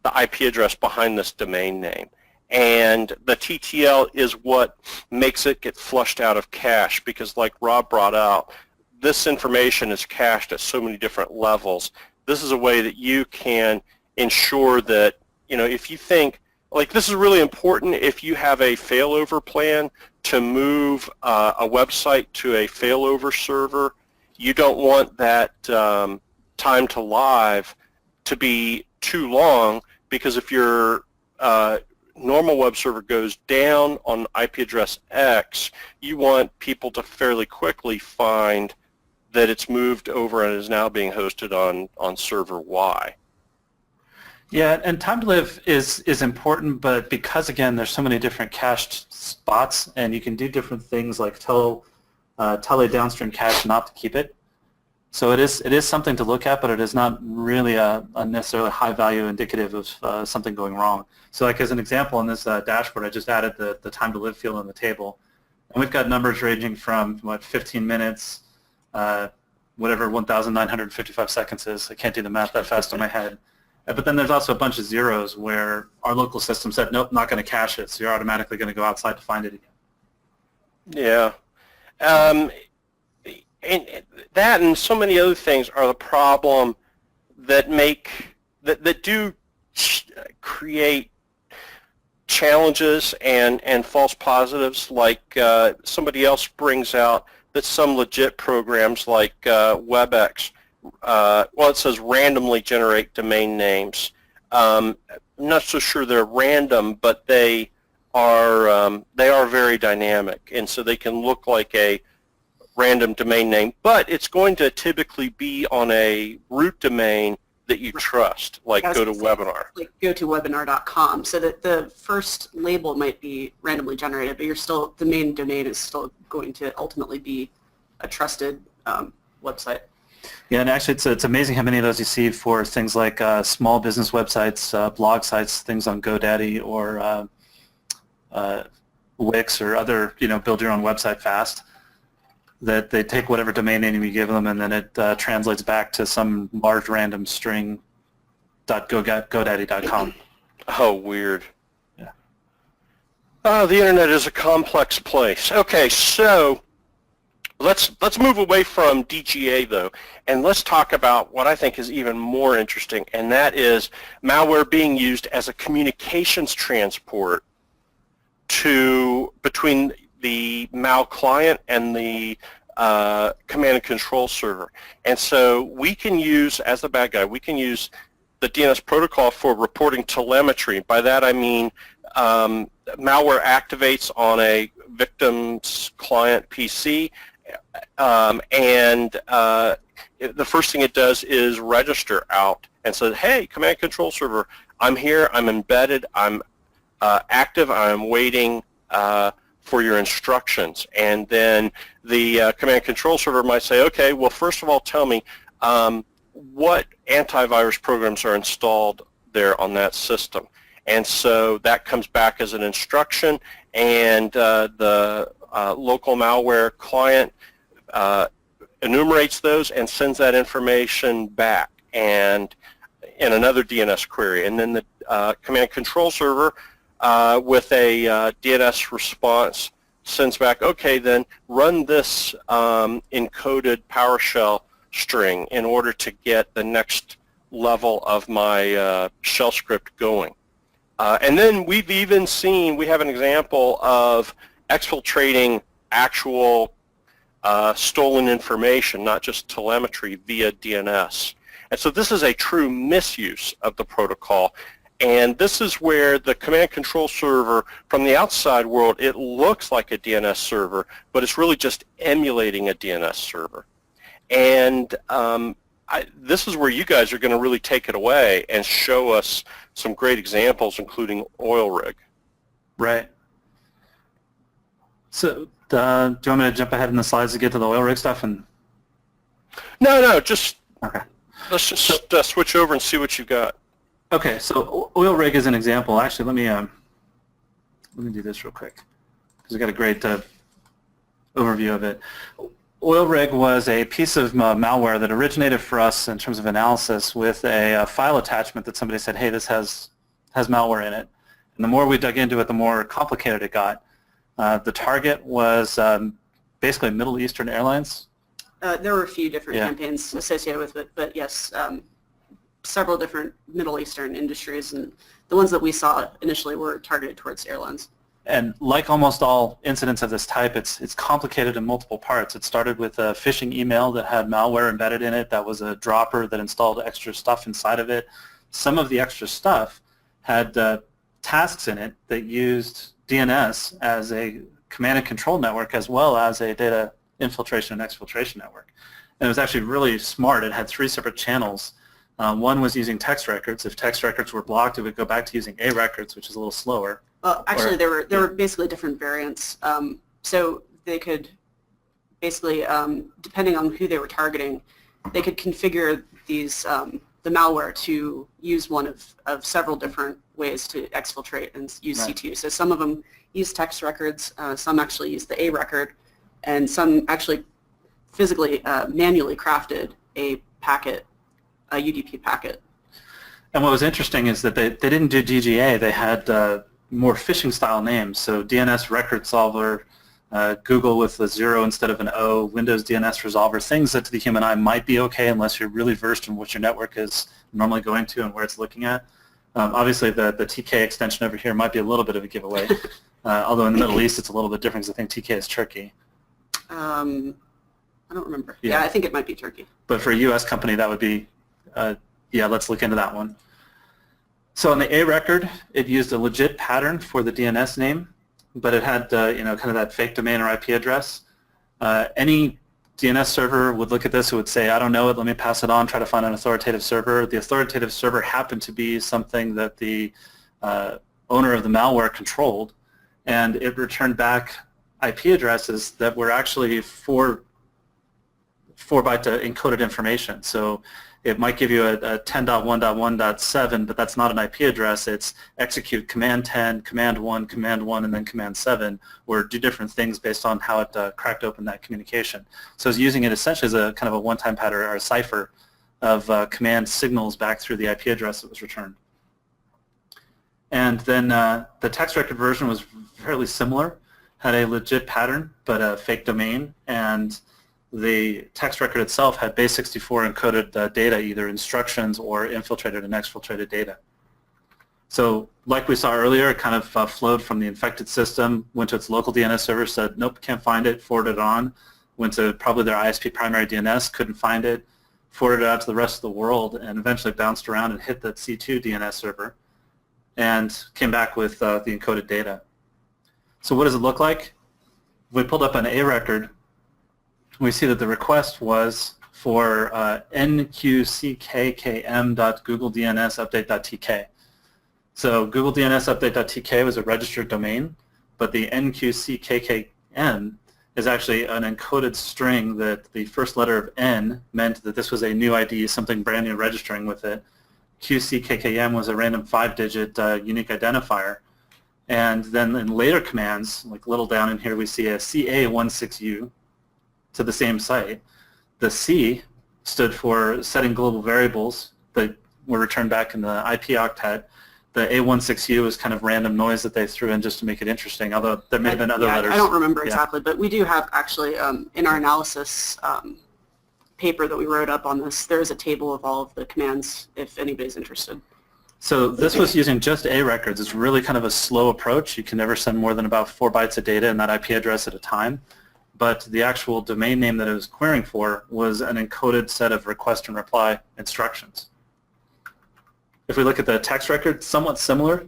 the IP address behind this domain name? And the TTL is what makes it get flushed out of cache, because like Rob brought out, this information is cached at so many different levels. This is a way that you can ensure that, if you think, like, this is really important if you have a failover plan to move a website to a failover server. You don't want that time to live to be too long, because if your normal web server goes down on IP address X, you want people to fairly quickly find that it's moved over and is now being hosted on server Y. Yeah, and time to live is important, but because again there's so many different cached spots, and you can do different things like tell a downstream cache not to keep it. So it is something to look at, but it is not really a necessarily high value indicative of something going wrong. So like as an example in this dashboard, I just added the time to live field in the table, and we've got numbers ranging from 15 minutes, whatever 1,955 seconds is. I can't do the math that fast in my head. But then there's also a bunch of zeros where our local system said, nope, not going to cache it, so you're automatically going to go outside to find it again. Yeah. And that and so many other things are the problem that do create challenges and false positives, like somebody else brings out that some legit programs like WebEx, well, it says randomly generate domain names. I'm not so sure they're random, but they are very dynamic, and so they can look like a random domain name, but it's going to typically be on a root domain that you trust, like go to webinar. Like go to webinar.com, so that the first label might be randomly generated, but the main domain is still going to ultimately be a trusted website. Yeah, and actually it's amazing how many of those you see for things like small business websites, blog sites, things on GoDaddy or Wix or other, build your own website fast, that they take whatever domain name you give them and then it translates back to some large random string .godaddy.com. Oh, weird. Yeah. Oh, the internet is a complex place. Okay, so let's move away from DGA though, and let's talk about what I think is even more interesting, and that is malware being used as a communications transport between the mal client and the command and control server. And so we can use, as the bad guy, we can use the DNS protocol for reporting telemetry. By that I mean malware activates on a victim's client PC, and the first thing it does is register out and says, hey, command and control server, I'm here, I'm embedded, I'm active, I'm waiting for your instructions. And then the command and control server might say, okay, well, first of all, tell me what antivirus programs are installed there on that system. And so that comes back as an instruction, and the local malware client enumerates those and sends that information back and in another DNS query. And then the command control server with a DNS response sends back, okay, then run this encoded PowerShell string in order to get the next level of my shell script going. And then we've even seen, we have an example of exfiltrating actual stolen information, not just telemetry, via DNS. And so this is a true misuse of the protocol. And this is where the command control server, from the outside world, it looks like a DNS server, but it's really just emulating a DNS server. And this is where you guys are going to really take it away and show us some great examples, including OilRig. Right. So do you want me to jump ahead in the slides to get to the OilRig stuff? No, just okay. Let's just switch over and see what you got. Okay, so OilRig is an example. Actually, let me do this real quick because I got a great overview of it. OilRig was a piece of malware that originated for us in terms of analysis with a file attachment that somebody said, hey, this has malware in it. And the more we dug into it, the more complicated it got. The target was basically Middle Eastern Airlines. There were a few different campaigns associated with it, but yes, several different Middle Eastern industries, and the ones that we saw initially were targeted towards airlines. And like almost all incidents of this type, it's complicated in multiple parts. It started with a phishing email that had malware embedded in it. That was a dropper that installed extra stuff inside of it. Some of the extra stuff had tasks in it that used DNS as a command and control network as well as a data infiltration and exfiltration network. And it was actually really smart. It had 3 separate channels. One was using text records. If text records were blocked, it would go back to using A records, which is a little slower. Well, actually, there were basically different variants. So they could basically, depending on who they were targeting, they could configure these the malware to use one of several different ways to exfiltrate and use Right. C2. So some of them use text records, some actually use the A record, and some actually physically manually crafted a packet, a UDP packet. And what was interesting is that they didn't do DGA. They had more phishing style names. So DNS Record Solver, Google with a 0 instead of an O, Windows DNS Resolver, things that to the human eye might be okay unless you're really versed in what your network is normally going to and where it's looking at. Obviously, the TK extension over here might be a little bit of a giveaway, although in the Middle East it's a little bit different because I think TK is Turkey. I don't remember. Yeah, I think it might be Turkey. But for a U.S. company, that would be, yeah, let's look into that one. So on the A record, it used a legit pattern for the DNS name, but it had, kind of that fake domain or IP address. Any DNS server would look at this and would say, I don't know it, let me pass it on, try to find an authoritative server. The authoritative server happened to be something that the owner of the malware controlled, and it returned back IP addresses that were actually 4-byte encoded information. So it might give you a 10.1.1.7, but that's not an IP address. It's execute command 10, command 1, and then command 7, or do different things based on how it cracked open that communication. So it's using it essentially as a kind of a one-time pattern or a cipher of command signals back through the IP address that was returned. And then the text record version was fairly similar, had a legit pattern, but a fake domain, and the text record itself had base64 encoded data, either instructions or infiltrated and exfiltrated data. So like we saw earlier, it kind of flowed from the infected system, went to its local DNS server, said, nope, can't find it, forwarded it on, went to probably their ISP primary DNS, couldn't find it, forwarded it out to the rest of the world, and eventually bounced around and hit that C2 DNS server and came back with the encoded data. So what does it look like? We pulled up an A record. We see that the request was for nqckkm.googlednsupdate.tk. So googlednsupdate.tk was a registered domain, but the nqckkm is actually an encoded string that the first letter of N meant that this was a new ID, something brand new registering with it. QCKKM was a random 5-digit unique identifier. And then in later commands, like a little down in here, we see a CA16U to the same site. The C stood for setting global variables that were returned back in the IP octet. The A16U is kind of random noise that they threw in just to make it interesting, although there may have been other letters. I don't remember exactly, but we do have actually in our analysis paper that we wrote up on this, there is a table of all of the commands if anybody's interested. So this was using just A records. It's really kind of a slow approach. You can never send more than about 4 bytes of data in that IP address at a time. But the actual domain name that it was querying for was an encoded set of request and reply instructions. If we look at the text record, somewhat similar.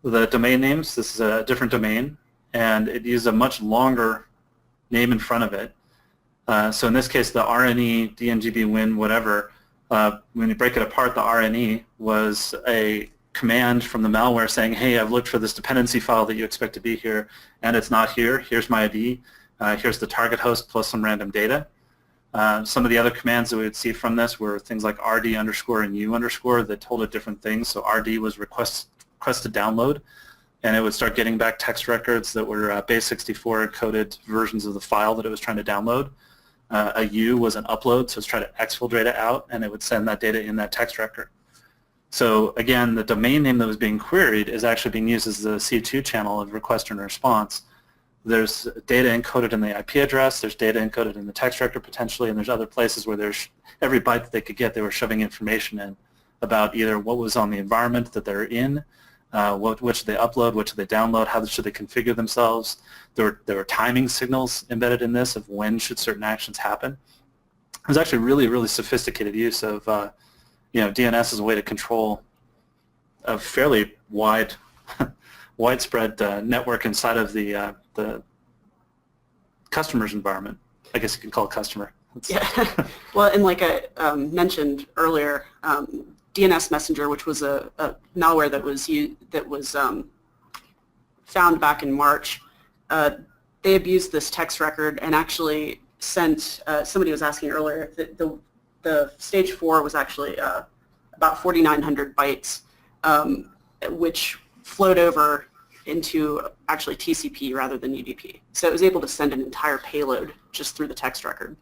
The domain names, this is a different domain, and it used a much longer name in front of it. So in this case, the RNE, DNGB, win, whatever, when you break it apart, the RNE was a command from the malware saying, hey, I've looked for this dependency file that you expect to be here, and it's not here. Here's my ID. Here's the target host plus some random data. Some of the other commands that we would see from this were things like RD underscore and U underscore that told it different things. So RD was request to download, and it would start getting back text records that were base64 encoded versions of the file that it was trying to download. A U was an upload, so it's trying to exfiltrate it out, and it would send that data in that text record. So again, the domain name that was being queried is actually being used as the C2 channel of request and response. There's data encoded in the IP address, there's data encoded in the text record potentially, and there's other places where there's every byte that they could get, they were shoving information in about either what was on the environment that they're in, what should they upload, what should they download, how should they configure themselves. There were timing signals embedded in this of when should certain actions happen. It was actually really, really sophisticated use of DNS as a way to control a fairly widespread network inside of the customer's environment. I guess you can call it customer. Yeah. Well, and like I mentioned earlier, DNS Messenger, which was a malware that was found back in March, they abused this text record and actually sent. Somebody was asking earlier that the stage 4 was actually about 4,900 bytes, which flowed over into actually TCP rather than UDP. So it was able to send an entire payload just through the text record.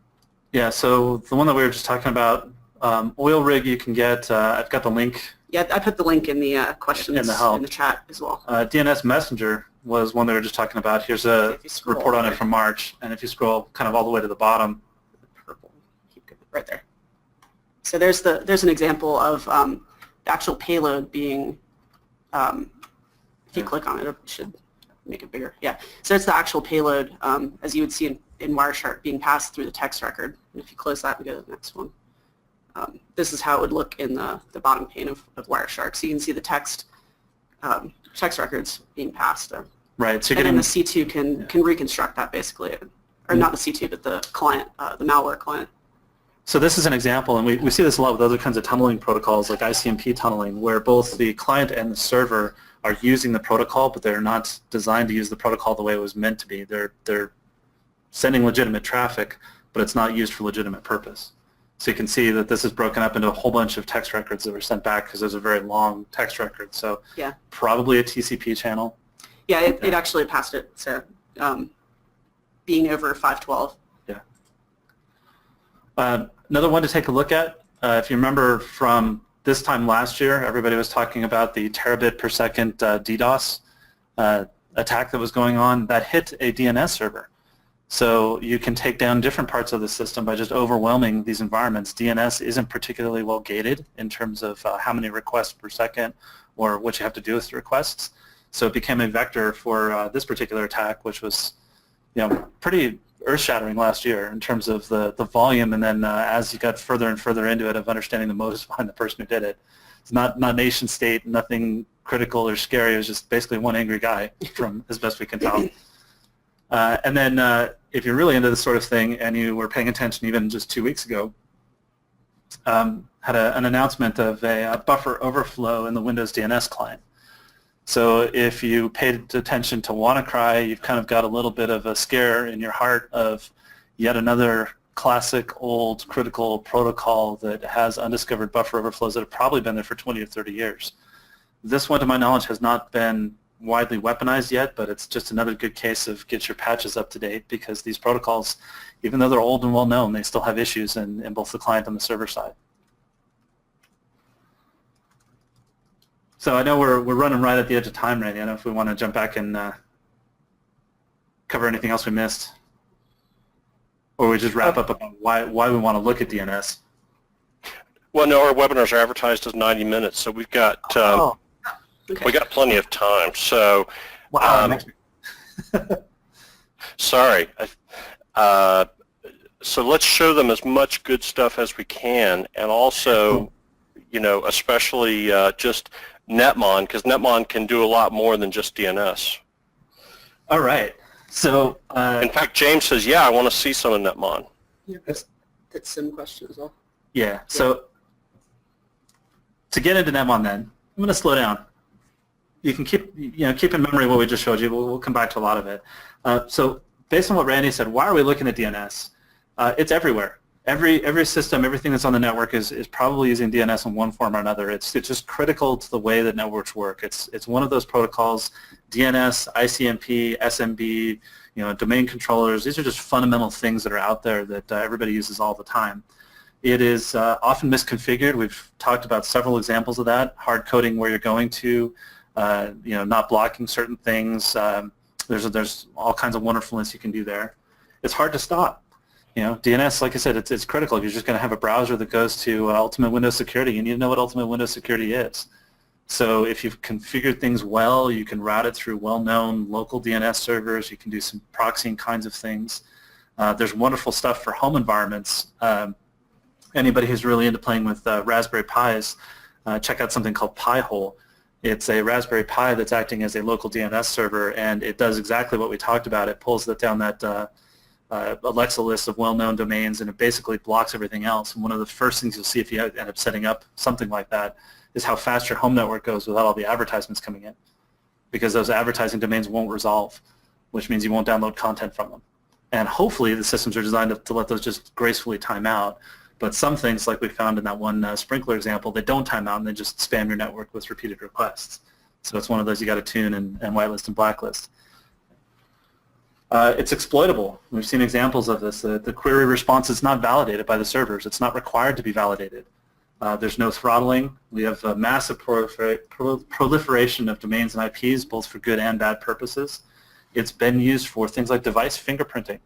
Yeah, so the one that we were just talking about, OilRig, you can get, I've got the link. Yeah, I put the link in the questions in the chat as well. DNS Messenger was one that we were just talking about. Here's a report on it from March, and if you scroll kind of all the way to the bottom. Purple, keep going, right there. So there's an example of the actual payload being, if you click on it, it should make it bigger. Yeah, so it's the actual payload, as you would see in Wireshark, being passed through the text record. And if you close that and go to the next one, this is how it would look in the bottom pane of Wireshark. So you can see the text records being passed. Right. So and then the C2 can reconstruct that basically, or not the C2, but the client, the malware client. So this is an example, and we see this a lot with other kinds of tunneling protocols like ICMP tunneling, where both the client and the server are using the protocol, but they're not designed to use the protocol the way it was meant to be. They're sending legitimate traffic, but it's not used for legitimate purpose. So you can see that this is broken up into a whole bunch of text records that were sent back because there's a very long text record. So yeah, probably a TCP channel. Yeah, it actually passed it, so being over 512. Yeah. Another one to take a look at, if you remember from this time last year, everybody was talking about the terabit per second DDoS attack that was going on that hit a DNS server. So you can take down different parts of the system by just overwhelming these environments. DNS isn't particularly well gated in terms of how many requests per second or what you have to do with the requests. So it became a vector for this particular attack, which was, pretty earth-shattering last year in terms of the volume. And then as you got further and further into it, of understanding the motives behind the person who did it, it's not nation state, nothing critical or scary. It was just basically one angry guy, from as best we can tell. And then if you're really into this sort of thing and you were paying attention even just 2 weeks ago, had an announcement of a buffer overflow in the Windows DNS client. So if you paid attention to WannaCry, you've kind of got a little bit of a scare in your heart of yet another classic old critical protocol that has undiscovered buffer overflows that have probably been there for 20 or 30 years. This one, to my knowledge, has not been widely weaponized yet, but it's just another good case of get your patches up to date, because these protocols, even though they're old and well known, they still have issues in both the client and the server side. So I know we're running right at the edge of time, Randy. I don't know if we want to jump back and cover anything else we missed, or we just wrap up about why we want to look at DNS. Well, no, our webinars are advertised as 90 minutes, so we've got Okay. we got plenty of time. So, Wow. sorry. So let's show them as much good stuff as we can, and also, especially just Netmon, because Netmon can do a lot more than just DNS. All right. So, in fact, James says, "Yeah, I want to see some of Netmon." Yeah, that's SIM question as well. yeah. So to get into Netmon, then I'm going to slow down. You can keep in memory what we just showed you. We'll come back to a lot of it. So based on what Randy said, why are we looking at DNS? It's everywhere. Every system, everything that's on the network is probably using DNS in one form or another. It's just critical to the way that networks work. It's one of those protocols, DNS, ICMP, SMB, domain controllers. These are just fundamental things that are out there that everybody uses all the time. It is often misconfigured. We've talked about several examples of that. Hard coding where you're going to, not blocking certain things. There's all kinds of wonderfulness you can do there. It's hard to stop. DNS, like I said, it's critical. If you're just going to have a browser that goes to Ultimate Windows Security, you need to know what Ultimate Windows Security is. So if you've configured things well, you can route it through well-known local DNS servers. You can do some proxying kinds of things. There's wonderful stuff for home environments. Anybody who's really into playing with Raspberry Pis, check out something called Pi-hole. It's a Raspberry Pi that's acting as a local DNS server, and it does exactly what we talked about. It pulls down that Alexa list of well-known domains, and it basically blocks everything else. And one of the first things you'll see if you end up setting up something like that is how fast your home network goes without all the advertisements coming in, because those advertising domains won't resolve, which means you won't download content from them. And hopefully the systems are designed to let those just gracefully time out. But some things, like we found in that one sprinkler example, they don't time out and they just spam your network with repeated requests. So it's one of those you got to tune and whitelist and blacklist. It's exploitable. We've seen examples of this. The query response is not validated by the servers. It's not required to be validated. There's no throttling. We have a massive proliferation of domains and IPs, both for good and bad purposes. It's been used for things like device fingerprinting.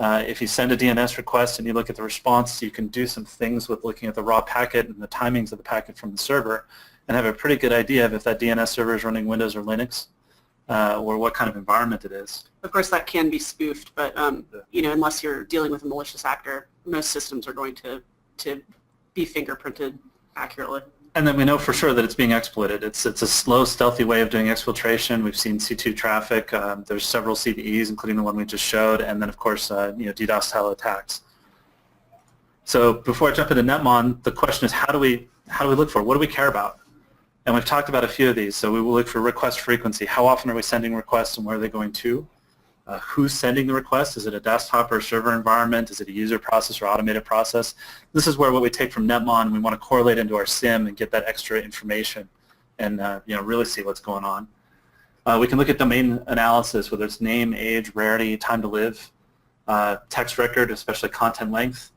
If you send a DNS request and you look at the response, you can do some things with looking at the raw packet and the timings of the packet from the server and have a pretty good idea of if that DNS server is running Windows or Linux or what kind of environment it is. Of course, that can be spoofed, but unless you're dealing with a malicious actor, most systems are going to be fingerprinted accurately. And then we know for sure that it's being exploited. It's a slow, stealthy way of doing exfiltration. We've seen C2 traffic. There's several CVEs, including the one we just showed, and then of course, DDoS-style attacks. So before I jump into Netmon, the question is how do we look for it? What do we care about? And we've talked about a few of these. So we will look for request frequency. How often are we sending requests and where are they going to? Who's sending the request? Is it a desktop or a server environment? Is it a user process or automated process? This is where what we take from Netmon, we want to correlate into our SIM and get that extra information and really see what's going on. We can look at domain analysis, whether it's name, age, rarity, time to live, text record, especially content length,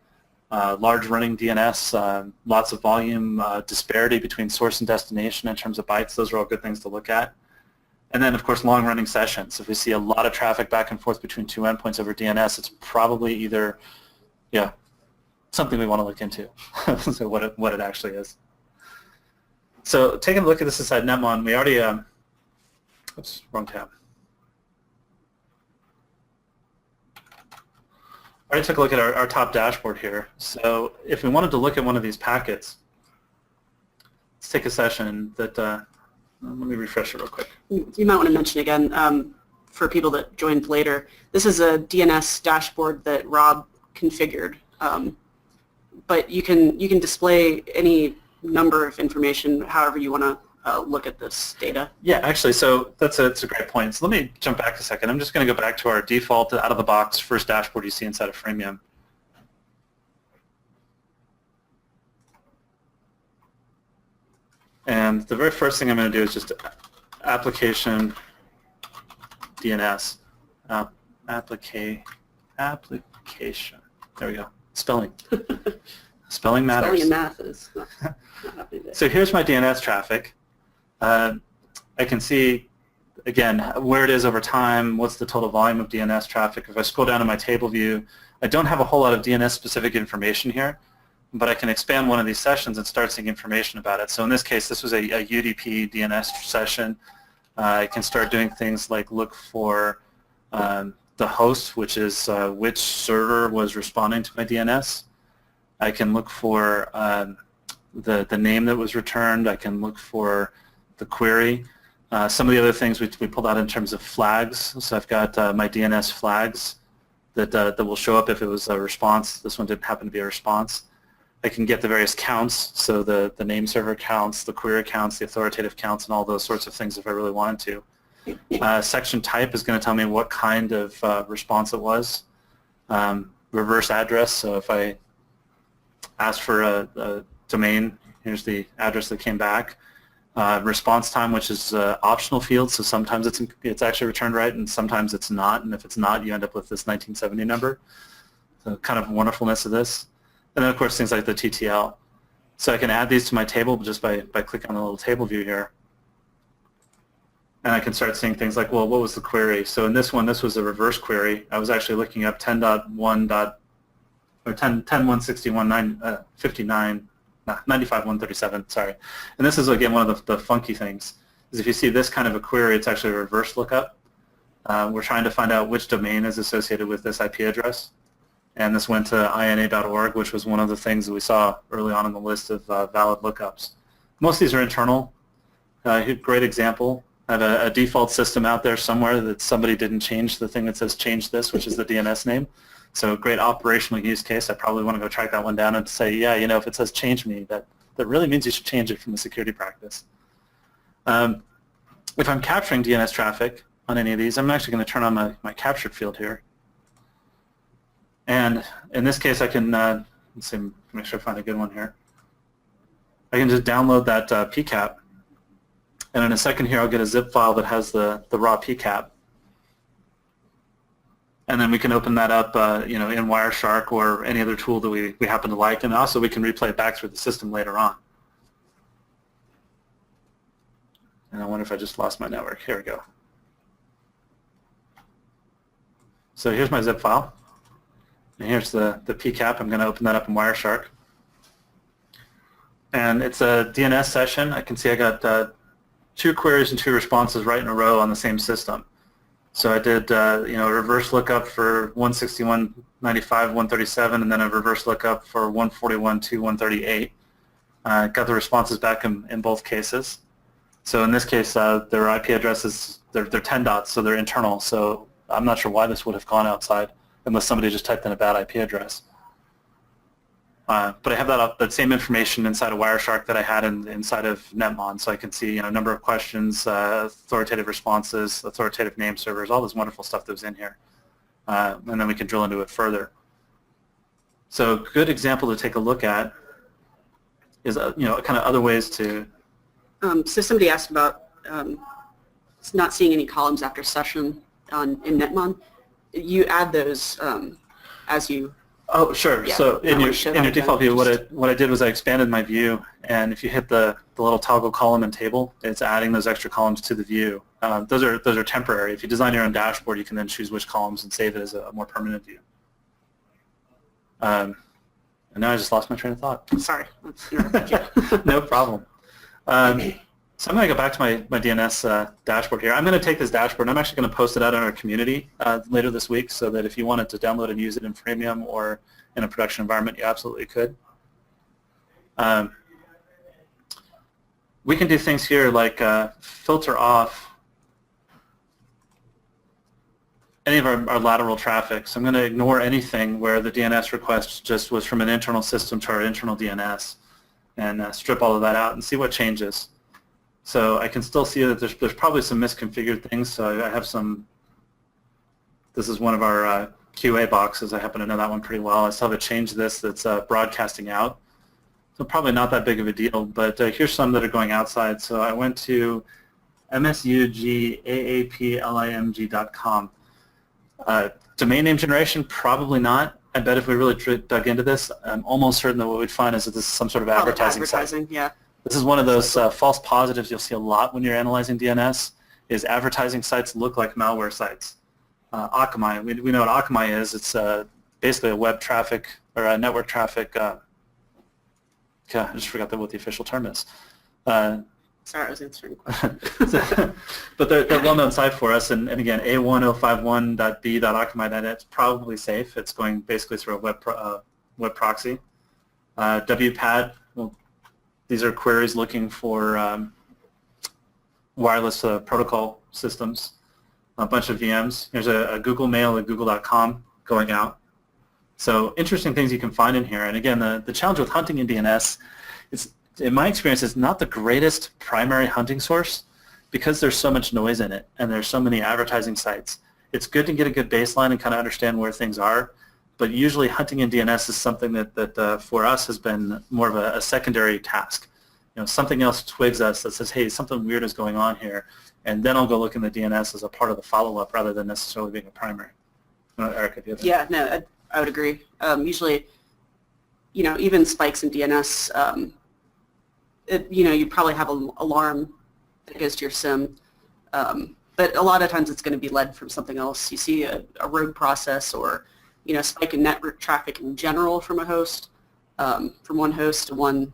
large running DNS, lots of volume, disparity between source and destination in terms of bytes. Those are all good things to look at. And then, of course, long-running sessions. If we see a lot of traffic back and forth between two endpoints over DNS, it's probably either, something we want to look into, so what it actually is. So taking a look at this inside Netmon, we already, oops, wrong tab. Already took a look at our top dashboard here. So if we wanted to look at one of these packets, let's take a session that, let me refresh it real quick. You might want to mention again, for people that joined later, this is a DNS dashboard that Rob configured, but you can display any number of information however you want to look at this data. Yeah, actually, so that's a great point. So let me jump back a second. I'm just going to go back to our default out-of-the-box first dashboard you see inside of Freemium. And the very first thing I'm going to do is just application DNS. Application. There we go. Spelling. Spelling matters. Spelling and math is not happening today. So here's my DNS traffic. I can see, again, where it is over time, what's the total volume of DNS traffic. If I scroll down to my table view, I don't have a whole lot of DNS-specific information here, but I can expand one of these sessions and start seeing information about it. So in this case, this was a UDP DNS session. I can start doing things like look for the host, which is which server was responding to my DNS. I can look for the name that was returned. I can look for the query. Some of the other things we pulled out in terms of flags. So I've got my DNS flags that will show up if it was a response. This one didn't happen to be a response. I can get the various counts, so the name server counts, the query counts, the authoritative counts, and all those sorts of things if I really wanted to. Section type is going to tell me what kind of response it was. Reverse address, so if I asked for a domain, here's the address that came back. Response time, which is optional field, so sometimes it's actually returned right and sometimes it's not, and if it's not, you end up with this 1970 number. So kind of wonderfulness of this. And then, of course, things like the TTL. So I can add these to my table just by clicking on the little table view here. And I can start seeing things like, well, what was the query? So in this one, this was a reverse query. I was actually looking up 95.137, sorry. And this is, again, one of the funky things, is if you see this kind of a query, it's actually a reverse lookup. We're trying to find out which domain is associated with this IP address. And this went to ina.org, which was one of the things that we saw early on in the list of valid lookups. Most of these are internal. Great example. I have a default system out there somewhere that somebody didn't change the thing that says change this, which is the DNS name. So a great operational use case. I probably want to go track that one down and say, yeah, if it says change me, that really means you should change it from the security practice. If I'm capturing DNS traffic on any of these, I'm actually going to turn on my captured field here. And in this case, I can, let's see, make sure I find a good one here. I can just download that PCAP. And in a second here, I'll get a zip file that has the raw PCAP. And then we can open that up, in Wireshark or any other tool that we happen to like. And also we can replay it back through the system later on. And I wonder if I just lost my network. Here we go. So here's my zip file. And here's the PCAP. I'm going to open that up in Wireshark. And it's a DNS session. I can see I got 2 queries and 2 responses right in a row on the same system. So I did, a reverse lookup for 161.95, 137, and then a reverse lookup for 141.2, 138. Got the responses back in both cases. So in this case, their IP addresses, they're 10 dots, so they're internal. So I'm not sure why this would have gone outside unless somebody just typed in a bad IP address. But I have that same information inside of Wireshark that I had inside of Netmon, so I can see number of questions, authoritative responses, authoritative name servers, all this wonderful stuff that was in here. And then we can drill into it further. So a good example to take a look at is kind of other ways to. So somebody asked about not seeing any columns after session in Netmon. You add those as you. Oh, sure. Yeah, so in your default view, just what I did was I expanded my view, and if you hit the little toggle column and table, it's adding those extra columns to the view. Those are temporary. If you design your own dashboard, you can then choose which columns and save it as a more permanent view. And now I just lost my train of thought. Sorry. No problem. So I'm going to go back to my DNS dashboard here. I'm going to take this dashboard and I'm actually going to post it out in our community later this week so that if you wanted to download and use it in Freemium or in a production environment, you absolutely could. We can do things here like filter off any of our lateral traffic. So I'm going to ignore anything where the DNS request just was from an internal system to our internal DNS and strip all of that out and see what changes. So I can still see that there's probably some misconfigured things. So I have some, this is one of our QA boxes. I happen to know that one pretty well. I still have a change this that's broadcasting out. So probably not that big of a deal, but here's some that are going outside. So I went to msugaapplimg.com. Domain name generation, probably not. I bet if we really dug into this, I'm almost certain that what we'd find is that this is some sort of advertising site. Yeah. This is one of those false positives you'll see a lot when you're analyzing DNS, is advertising sites look like malware sites. Akamai, we know what Akamai is. It's basically a web traffic or a network traffic. I just forgot what the official term is. Sorry, I was answering a question. But they're a well-known site for us, and again, a1051.b.akamai.net is probably safe. It's going basically through a web proxy. WPAD, well, these are queries looking for wireless protocol systems, a bunch of VMs. Here's a Google Mail at google.com going out. So interesting things you can find in here. And again, the challenge with hunting in DNS is, in my experience, it's not the greatest primary hunting source because there's so much noise in it and there's so many advertising sites. It's good to get a good baseline and kind of understand where things are, but usually hunting in DNS is something that for us has been more of a secondary task. Something else twigs us that says, hey, something weird is going on here, and then I'll go look in the DNS as a part of the follow-up rather than necessarily being a primary. Erika, do you have that? Yeah, no, I would agree. Usually, even spikes in DNS, you probably have an alarm that goes to your SIM, but a lot of times it's going to be led from something else. You see a rogue process or spike in network traffic in general from a host, from one host to one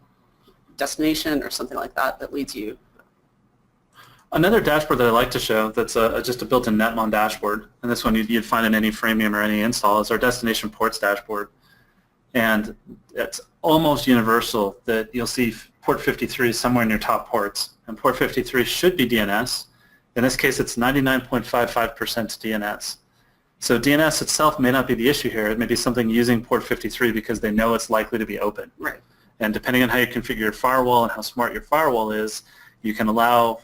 destination or something like that leads you. Another dashboard that I like to show that's just a built-in Netmon dashboard, and this one you'd find in any Freemium or any install, is our destination ports dashboard. And it's almost universal that you'll see port 53 somewhere in your top ports, and port 53 should be DNS. In this case, it's 99.55% DNS. So DNS itself may not be the issue here. It may be something using port 53 because they know it's likely to be open. Right. And depending on how you configure your firewall and how smart your firewall is, you can allow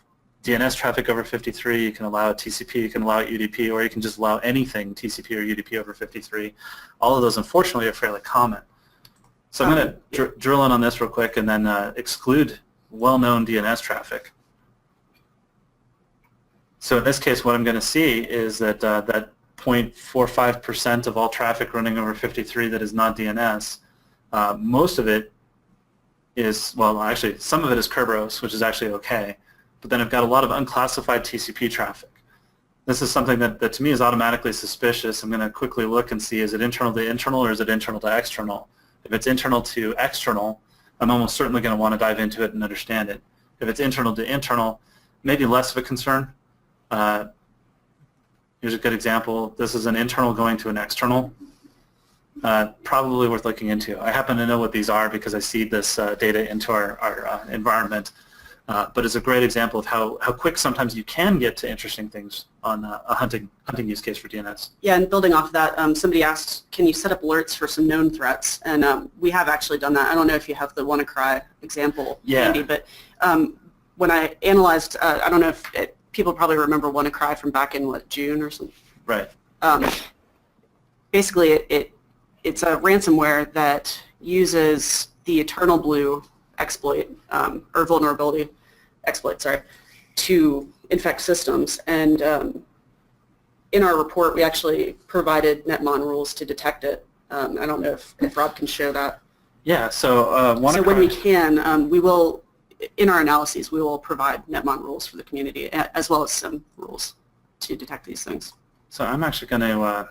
DNS traffic over 53, you can allow TCP, you can allow UDP, or you can just allow anything TCP or UDP over 53. All of those, unfortunately, are fairly common. So I'm going to drill in on this real quick and then exclude well-known DNS traffic. So in this case, what I'm going to see is that that 0.45% of all traffic running over 53 that is not DNS, most of it is, well, actually, some of it is Kerberos, which is actually okay. But then I've got a lot of unclassified TCP traffic. This is something that to me is automatically suspicious. I'm going to quickly look and see, is it internal to internal or is it internal to external? If it's internal to external, I'm almost certainly going to want to dive into it and understand it. If it's internal to internal, maybe less of a concern. Here's a good example. This is an internal going to an external. Probably worth looking into. I happen to know what these are because I seed this data into our environment. But it's a great example of how quick sometimes you can get to interesting things on a hunting use case for DNS. Yeah, and building off of that, somebody asked, can you set up alerts for some known threats? And we have actually done that. I don't know if you have the WannaCry example handy, but when I analyzed, I don't know if people probably remember WannaCry from back in, what, June or something? Right. Basically, it's a ransomware that uses the Eternal Blue exploit, or vulnerability exploit, sorry, to infect systems. And in our report, we actually provided netmon rules to detect it. I don't know if Rob can show that. Yeah, so so when we can, we will, in our analyses, we will provide netmon rules for the community, as well as some rules to detect these things. So I'm actually going to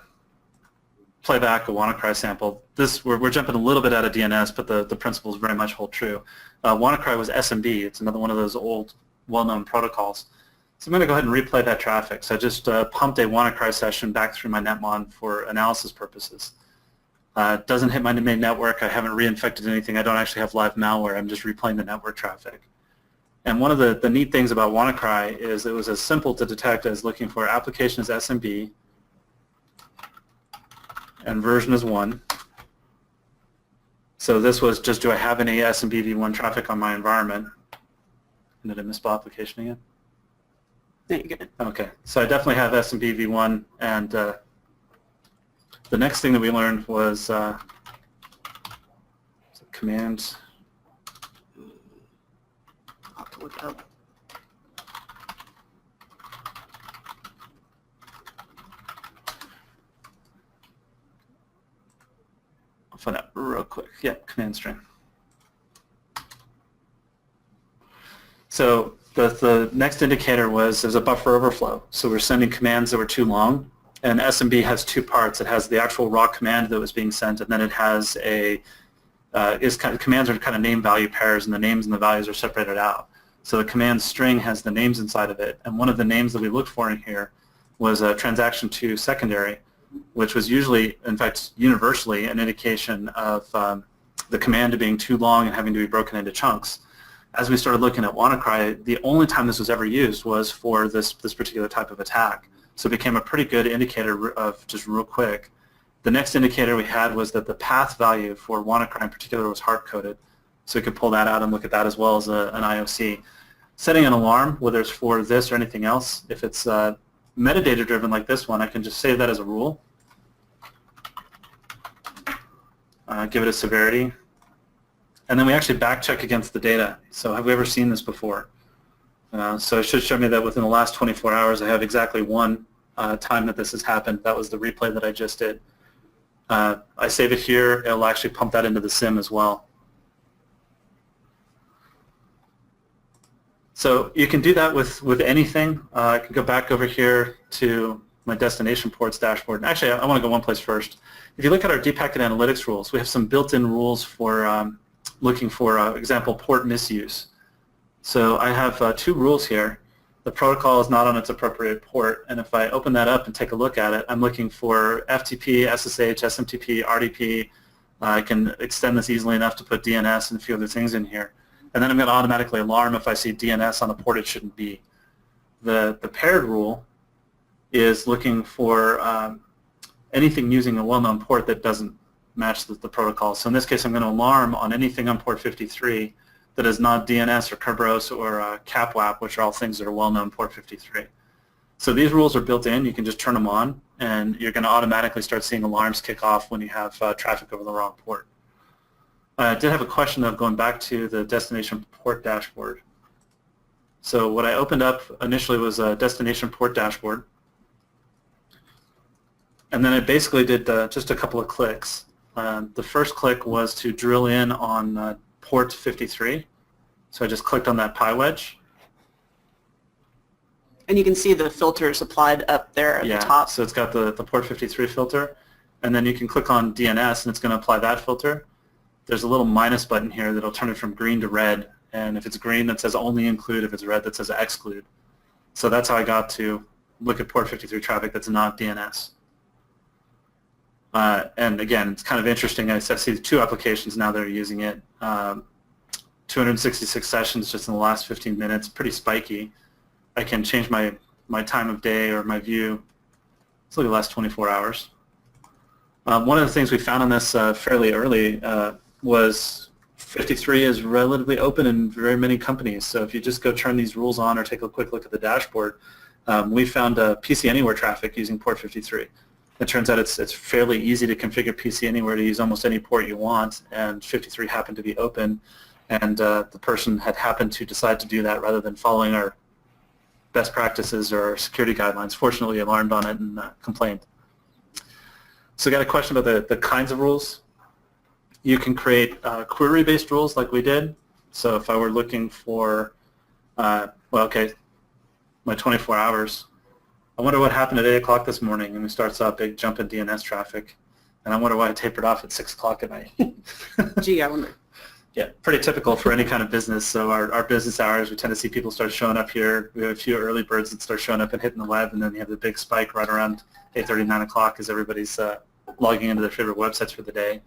play back a WannaCry sample. We're jumping a little bit out of DNS, but the principles very much hold true. WannaCry was SMB. It's another one of those old, well-known protocols. So I'm going to go ahead and replay that traffic. So I just pumped a WannaCry session back through my netmon for analysis purposes. It doesn't hit my main network. I haven't reinfected anything. I don't actually have live malware. I'm just replaying the network traffic. And one of the neat things about WannaCry is it was as simple to detect as looking for application as SMB and version is 1. So this was just, do I have any SMB v1 traffic on my environment? And did I misspell application again? Yeah, you're good. Okay, so I definitely have SMB v1, and the next thing that we learned was commands. I'll have to look it up. I'll find out real quick. Yeah, command string. So the next indicator was there's a buffer overflow. So we're sending commands that were too long. And SMB has two parts. It has the actual raw command that was being sent, and then it has commands are kind of name value pairs, and the names and the values are separated out. So the command string has the names inside of it. And one of the names that we looked for in here was a transaction to secondary, which was usually, in fact, universally an indication of the command being too long and having to be broken into chunks. As we started looking at WannaCry, the only time this was ever used was for this particular type of attack. So it became a pretty good indicator of, just real quick, the next indicator we had was that the path value for WannaCry in particular was hard-coded. So we could pull that out and look at that as well as an IOC. Setting an alarm, whether it's for this or anything else, if it's metadata driven like this one, I can just save that as a rule. Give it a severity. And then we actually back check against the data. So have we ever seen this before? So it should show me that within the last 24 hours I have exactly one time that this has happened. That was the replay that I just did. I save it here. It'll actually pump that into the SIM as well. So you can do that with anything. I can go back over here to my destination ports dashboard. Actually, I want to go one place first. If you look at our deep packet analytics rules, we have some built-in rules for looking for, example, port misuse. So I have two rules here. The protocol is not on its appropriate port, and if I open that up and take a look at it, I'm looking for FTP, SSH, SMTP, RDP. I can extend this easily enough to put DNS and a few other things in here. And then I'm going to automatically alarm if I see DNS on a port it shouldn't be. The paired rule is looking for anything using a well-known port that doesn't match the protocol. So in this case, I'm going to alarm on anything on port 53 that is not DNS or Kerberos or CapWap, which are all things that are well-known port 53. So these rules are built in. You can just turn them on, and you're going to automatically start seeing alarms kick off when you have traffic over the wrong port. I did have a question, though, going back to the destination port dashboard. So what I opened up initially was a destination port dashboard, and then I basically did just a couple of clicks. The first click was to drill in on port 53. So I just clicked on that pie wedge. And you can see the filters applied up there at the top. So it's got the port 53 filter, and then you can click on DNS and it's going to apply that filter. There's a little minus button here that'll turn it from green to red, and if it's green that says only include, if it's red that says exclude. So that's how I got to look at port 53 traffic that's not DNS. And again, it's kind of interesting. I see 2 applications now that are using it. 266 sessions just in the last 15 minutes, pretty spiky. I can change my time of day or my view. Let's look at the last 24 hours. One of the things we found on this fairly early was 53 is relatively open in very many companies. So if you just go turn these rules on or take a quick look at the dashboard, we found PC Anywhere traffic using port 53. It turns out it's fairly easy to configure PC Anywhere to use almost any port you want, and 53 happened to be open, and the person had happened to decide to do that rather than following our best practices or our security guidelines. Fortunately, alarmed on it and complained. So I got a question about the kinds of rules. You can create query-based rules like we did. So if I were looking for, my 24 hours, I wonder what happened at 8 o'clock this morning, and we saw a big jump in DNS traffic, and I wonder why it tapered off at 6 o'clock at night. Gee, I wonder. Yeah, pretty typical for any kind of business. So our business hours, we tend to see people start showing up here. We have a few early birds that start showing up and hitting the web, and then you have the big spike right around 8:30, 9 o'clock as everybody's logging into their favorite websites for the day.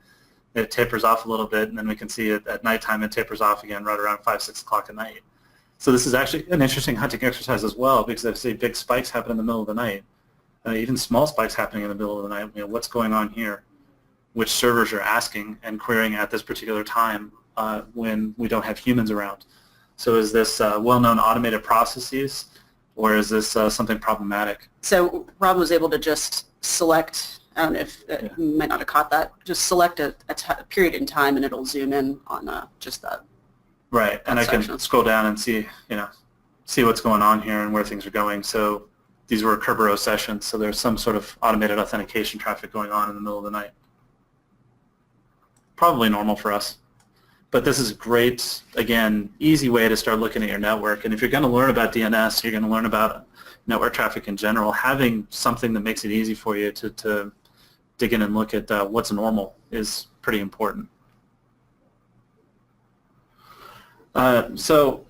It tapers off a little bit, and then we can see it at nighttime. It tapers off again right around 5, 6 o'clock at night. So this is actually an interesting hunting exercise as well, because I see big spikes happen in the middle of the night, even small spikes happening in the middle of the night. You know, what's going on here? Which servers are asking and querying at this particular time when we don't have humans around? So is this well-known automated processes, or is this something problematic? So Rob was able to just select, I don't know if you might not have caught that, just select a period in time and it'll zoom in on just that. Right, and I section. can scroll down and see what's going on here and where things are going. So these were Kerberos sessions, so there's some sort of automated authentication traffic going on in the middle of the night. Probably normal for us. But this is a great, again, easy way to start looking at your network. And if you're going to learn about DNS, you're going to learn about network traffic in general, having something that makes it easy for you to dig in and look at what's normal is pretty important. So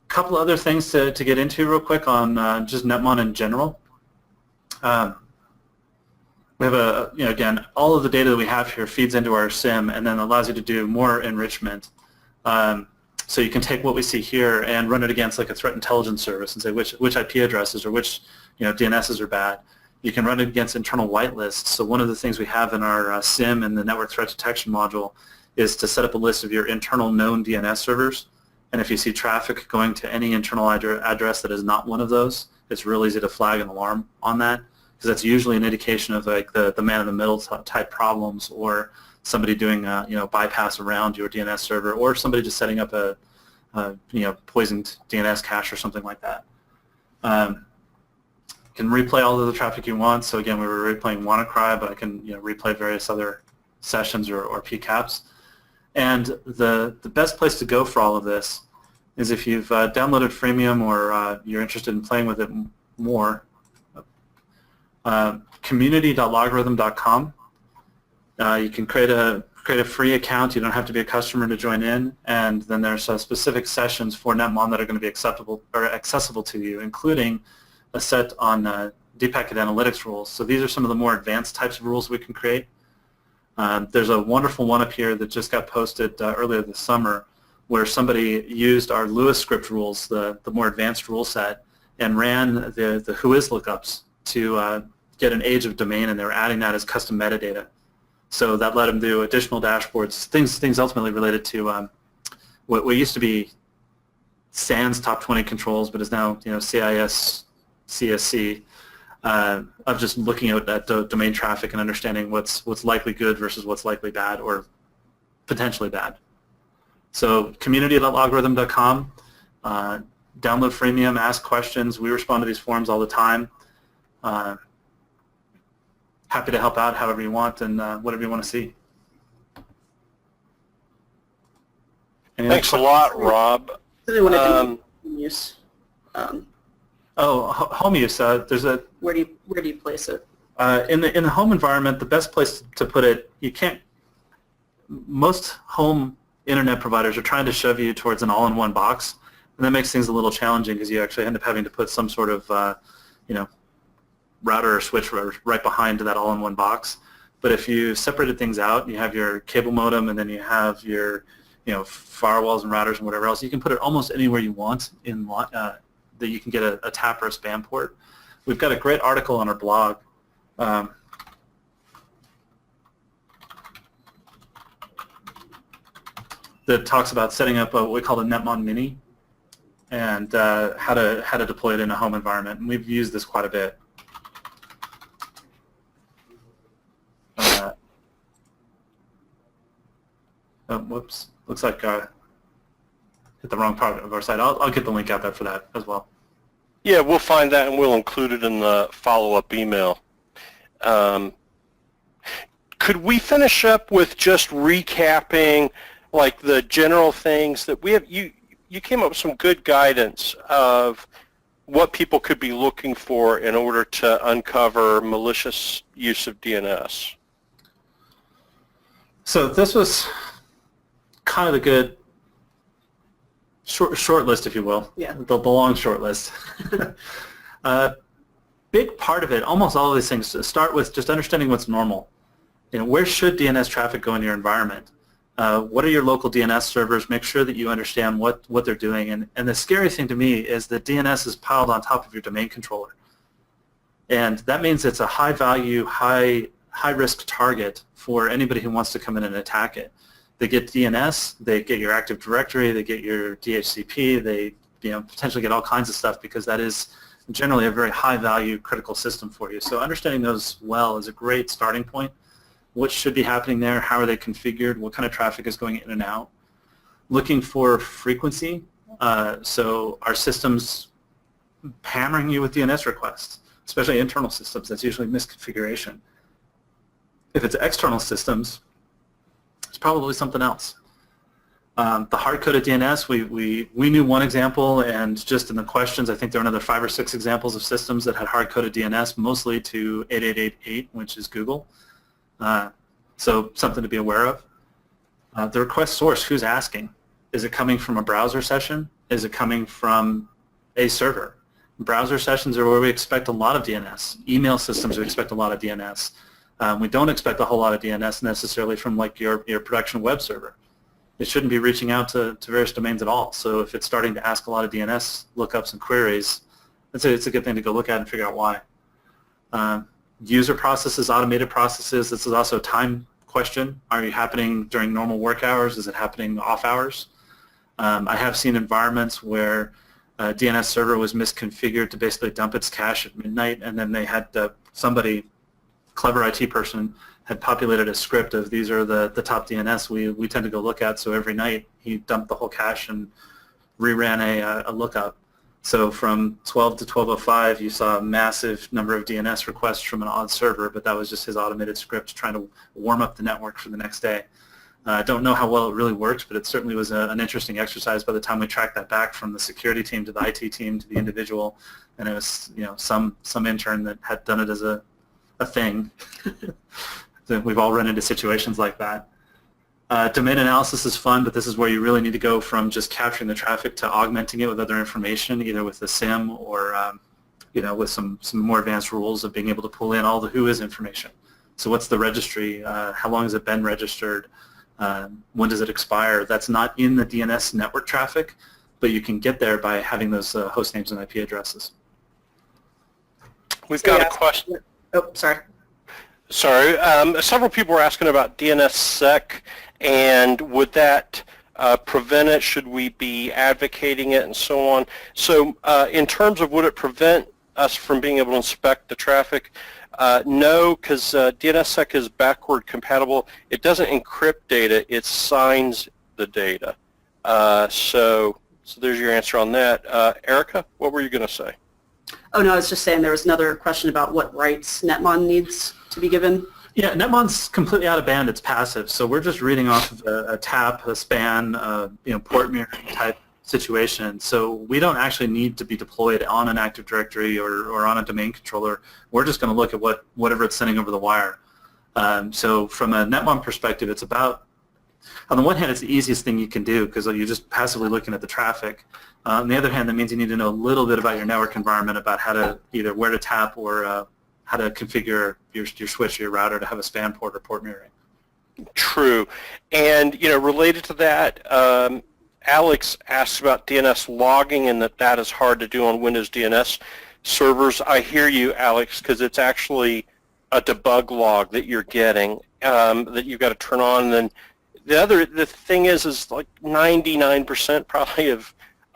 a couple other things to get into real quick on just Netmon in general. We have again, all of the data that we have here feeds into our SIM and then allows you to do more enrichment. So you can take what we see here and run it against like a threat intelligence service and say which IP addresses or which DNSs are bad. You can run it against internal whitelists. So one of the things we have in our SIM and the network threat detection module is to set up a list of your internal known DNS servers. And if you see traffic going to any internal address that is not one of those, it's real easy to flag an alarm on that, because that's usually an indication of like the man-in-the-middle type problems, or somebody doing bypass around your DNS server, or somebody just setting up a poisoned DNS cache or something like that. You can replay all of the traffic you want. So again, we were replaying WannaCry, but I can replay various other sessions or PCAPs. And the best place to go for all of this is if you've downloaded Freemium or you're interested in playing with it more, community.logrhythm.com. You can create a free account. You don't have to be a customer to join in, and then there's specific sessions for Netmon that are going to be accessible to you, including a set on deep packet analytics rules. So these are some of the more advanced types of rules we can create. There's a wonderful one up here that just got posted earlier this summer, where somebody used our Lewis script rules, the more advanced rule set, and ran the whois lookups to get an age of domain, and they were adding that as custom metadata. So that let them do additional dashboards, things ultimately related to what used to be SANS top 20 controls, but is now CIS, CSC, of just looking at that domain traffic and understanding what's likely good versus what's likely bad or potentially bad. So community.logrhythm.com, download freemium, ask questions. We respond to these forums all the time. Happy to help out however you want and whatever you want to see. Thanks a lot, Rob. Really want to do use. Home use. There's a. Where do you place it? In the home environment, the best place to put it, you can't. Most home internet providers are trying to shove you towards an all-in-one box, and that makes things a little challenging because you actually end up having to put some sort of router or switch right behind that all-in-one box. But if you separated things out, you have your cable modem, and then you have your firewalls and routers and whatever else. You can put it almost anywhere you want in that you can get a tap or a spam port. We've got a great article on our blog. That talks about setting up what we call the Netmon Mini and how to deploy it in a home environment. And we've used this quite a bit. Whoops. Looks like hit the wrong part of our site. I'll get the link out there for that as well. Yeah, we'll find that and we'll include it in the follow-up email. Could we finish up with just recapping like the general things that we have? You came up with some good guidance of what people could be looking for in order to uncover malicious use of DNS. So this was kind of a good short list, if you will. Yeah. The long short list. Big part of it, almost all of these things, start with just understanding what's normal. Where should DNS traffic go in your environment? What are your local DNS servers? Make sure that you understand what they're doing. And the scary thing to me is that DNS is piled on top of your domain controller. And that means it's a high-value, high-risk target for anybody who wants to come in and attack it. They get DNS, they get your Active Directory, they get your DHCP, they potentially get all kinds of stuff because that is generally a very high-value critical system for you. So understanding those well is a great starting point. What should be happening there? How are they configured? What kind of traffic is going in and out? Looking for frequency. So our systems hammering you with DNS requests, especially internal systems. That's usually misconfiguration. If it's external systems, it's probably something else. The hard-coded DNS, we knew one example, and just in the questions, I think there are another 5 or 6 examples of systems that had hard-coded DNS, mostly to 8888, which is Google. So something to be aware of. The request source, who's asking? Is it coming from a browser session? Is it coming from a server? Browser sessions are where we expect a lot of DNS. Email systems, we expect a lot of DNS. We don't expect a whole lot of DNS necessarily from like your production web server. It shouldn't be reaching out to various domains at all. So if it's starting to ask a lot of DNS lookups and queries, it's a good thing to go look at and figure out why. User processes, automated processes, this is also a time question. Are you happening during normal work hours? Is it happening off hours? I have seen environments where a DNS server was misconfigured to basically dump its cache at midnight, and then they had somebody, clever IT person, had populated a script of these are the top DNS we tend to go look at, so every night he dumped the whole cache and reran a lookup. So from 12 to 12:05, you saw a massive number of DNS requests from an odd server, but that was just his automated script trying to warm up the network for the next day. I don't know how well it really worked, but it certainly was an interesting exercise by the time we tracked that back from the security team to the IT team to the individual, and it was some intern that had done it as a thing. We've all run into situations like that. Domain analysis is fun, but this is where you really need to go from just capturing the traffic to augmenting it with other information, either with a SIM or with some more advanced rules of being able to pull in all the who-is information. So what's the registry? How long has it been registered? When does it expire? That's not in the DNS network traffic, but you can get there by having those host names and IP addresses. We've got a question. Oh, sorry. Sorry, several people were asking about DNSSEC, and would that prevent it? Should we be advocating it, and so on? So in terms of would it prevent us from being able to inspect the traffic, no, because DNSSEC is backward compatible. It doesn't encrypt data, it signs the data. So there's your answer on that. Erika, what were you going to say? Oh, no, I was just saying there was another question about what rights Netmon needs to be given. Yeah, Netmon's completely out of band. It's passive, so we're just reading off of a tap, a span, port mirroring type situation. So we don't actually need to be deployed on an Active Directory or on a domain controller. We're just going to look at whatever it's sending over the wire. So from a Netmon perspective, it's about, on the one hand, it's the easiest thing you can do because you're just passively looking at the traffic. On the other hand, that means you need to know a little bit about your network environment, about how to either where to tap or how to configure your switch or your router to have a span port or port mirroring. True. And, related to that, Alex asks about DNS logging and that is hard to do on Windows DNS servers. I hear you, Alex, because it's actually a debug log that you're getting that you've got to turn on. And then the thing is like 99% probably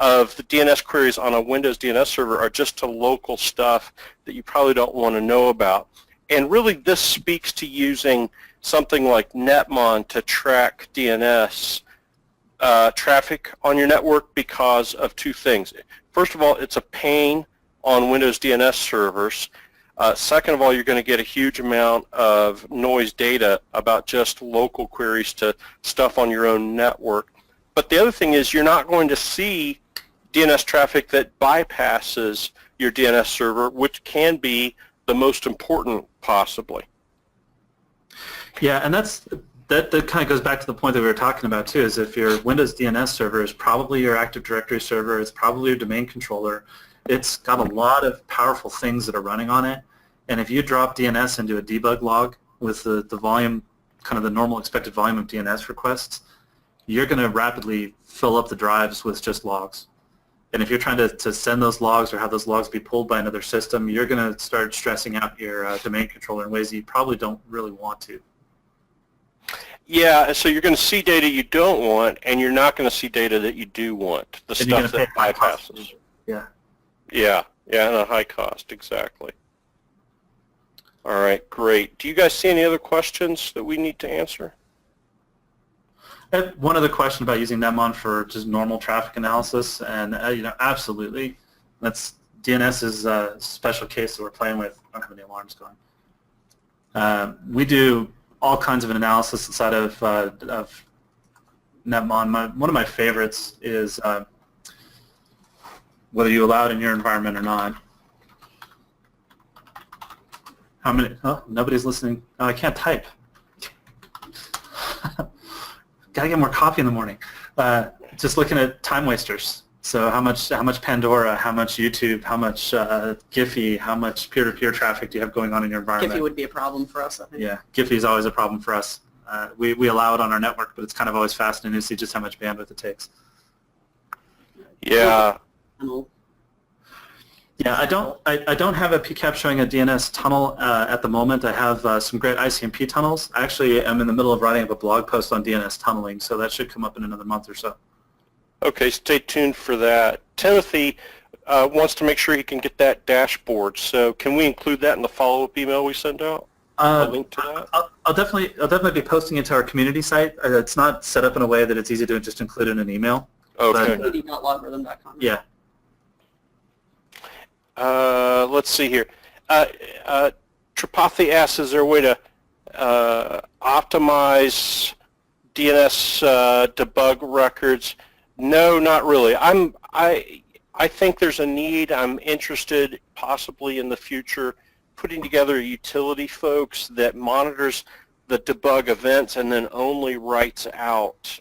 of the DNS queries on a Windows DNS server are just to local stuff that you probably don't want to know about. And really this speaks to using something like Netmon to track DNS traffic on your network because of two things. First of all, it's a pain on Windows DNS servers. Second of all, you're going to get a huge amount of noise data about just local queries to stuff on your own network. But the other thing is you're not going to see DNS traffic that bypasses your DNS server, which can be the most important possibly. Yeah, and that kind of goes back to the point that we were talking about too, is if your Windows DNS server is probably your Active Directory server, it's probably your domain controller, it's got a lot of powerful things that are running on it, and if you drop DNS into a debug log with the volume, kind of the normal expected volume of DNS requests, you're going to rapidly fill up the drives with just logs. And if you're trying to send those logs or have those logs be pulled by another system, you're going to start stressing out your domain controller in ways that you probably don't really want to. Yeah, so you're going to see data you don't want, and you're not going to see data that you do want, the And you're stuff gonna that pay high bypasses. cost. Yeah. Yeah, and a high cost, exactly. All right, great. Do you guys see any other questions that we need to answer? I have one other question about using Netmon for just normal traffic analysis, and absolutely. DNS is a special case that we're playing with. I don't have any alarms going. We do all kinds of analysis inside of Netmon. One of my favorites is whether you allow it in your environment or not. How many? Oh, nobody's listening. Oh, I can't type. Gotta get more coffee in the morning. Just looking at time wasters. So how much Pandora, how much YouTube, how much Giphy, how much peer-to-peer traffic do you have going on in your environment? Giphy would be a problem for us, I think. Yeah, Giphy is always a problem for us. We allow it on our network, but it's kind of always fascinating to see just how much bandwidth it takes. Yeah. Yeah, I don't have a PCAP showing a DNS tunnel at the moment. I have some great ICMP tunnels. I actually am in the middle of writing up a blog post on DNS tunneling, so that should come up in another month or so. Okay, stay tuned for that. Timothy wants to make sure he can get that dashboard, so can we include that in the follow-up email we send out? A link to that? I'll definitely be posting it to our community site. It's not set up in a way that it's easy to just include in an email. Okay. community.logrhythm.com. Yeah. Let's see here. Tripathi asks, is there a way to optimize DNS debug records? No, not really. I think there's a need. I'm interested possibly in the future putting together a utility, folks, that monitors the debug events and then only writes out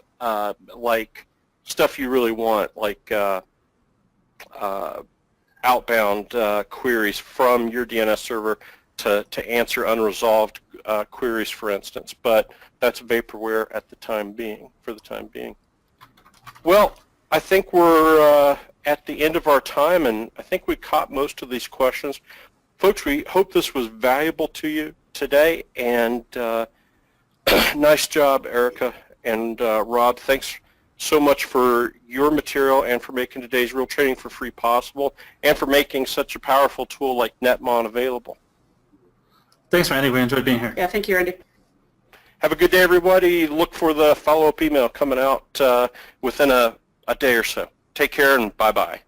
like stuff you really want, like outbound queries from your DNS server to answer unresolved queries, for instance. But that's vaporware at the time being, for the time being. Well, I think we're at the end of our time, and I think we caught most of these questions. folks, we hope this was valuable to you today, and nice job, Erika and Rob. Thanks so much for your material and for making today's real training for free possible, and for making such a powerful tool like Netmon available. Thanks, Randy. We enjoyed being here. Yeah, thank you, Randy. Have a good day, everybody. Look for the follow-up email coming out within a day or so. Take care and bye-bye.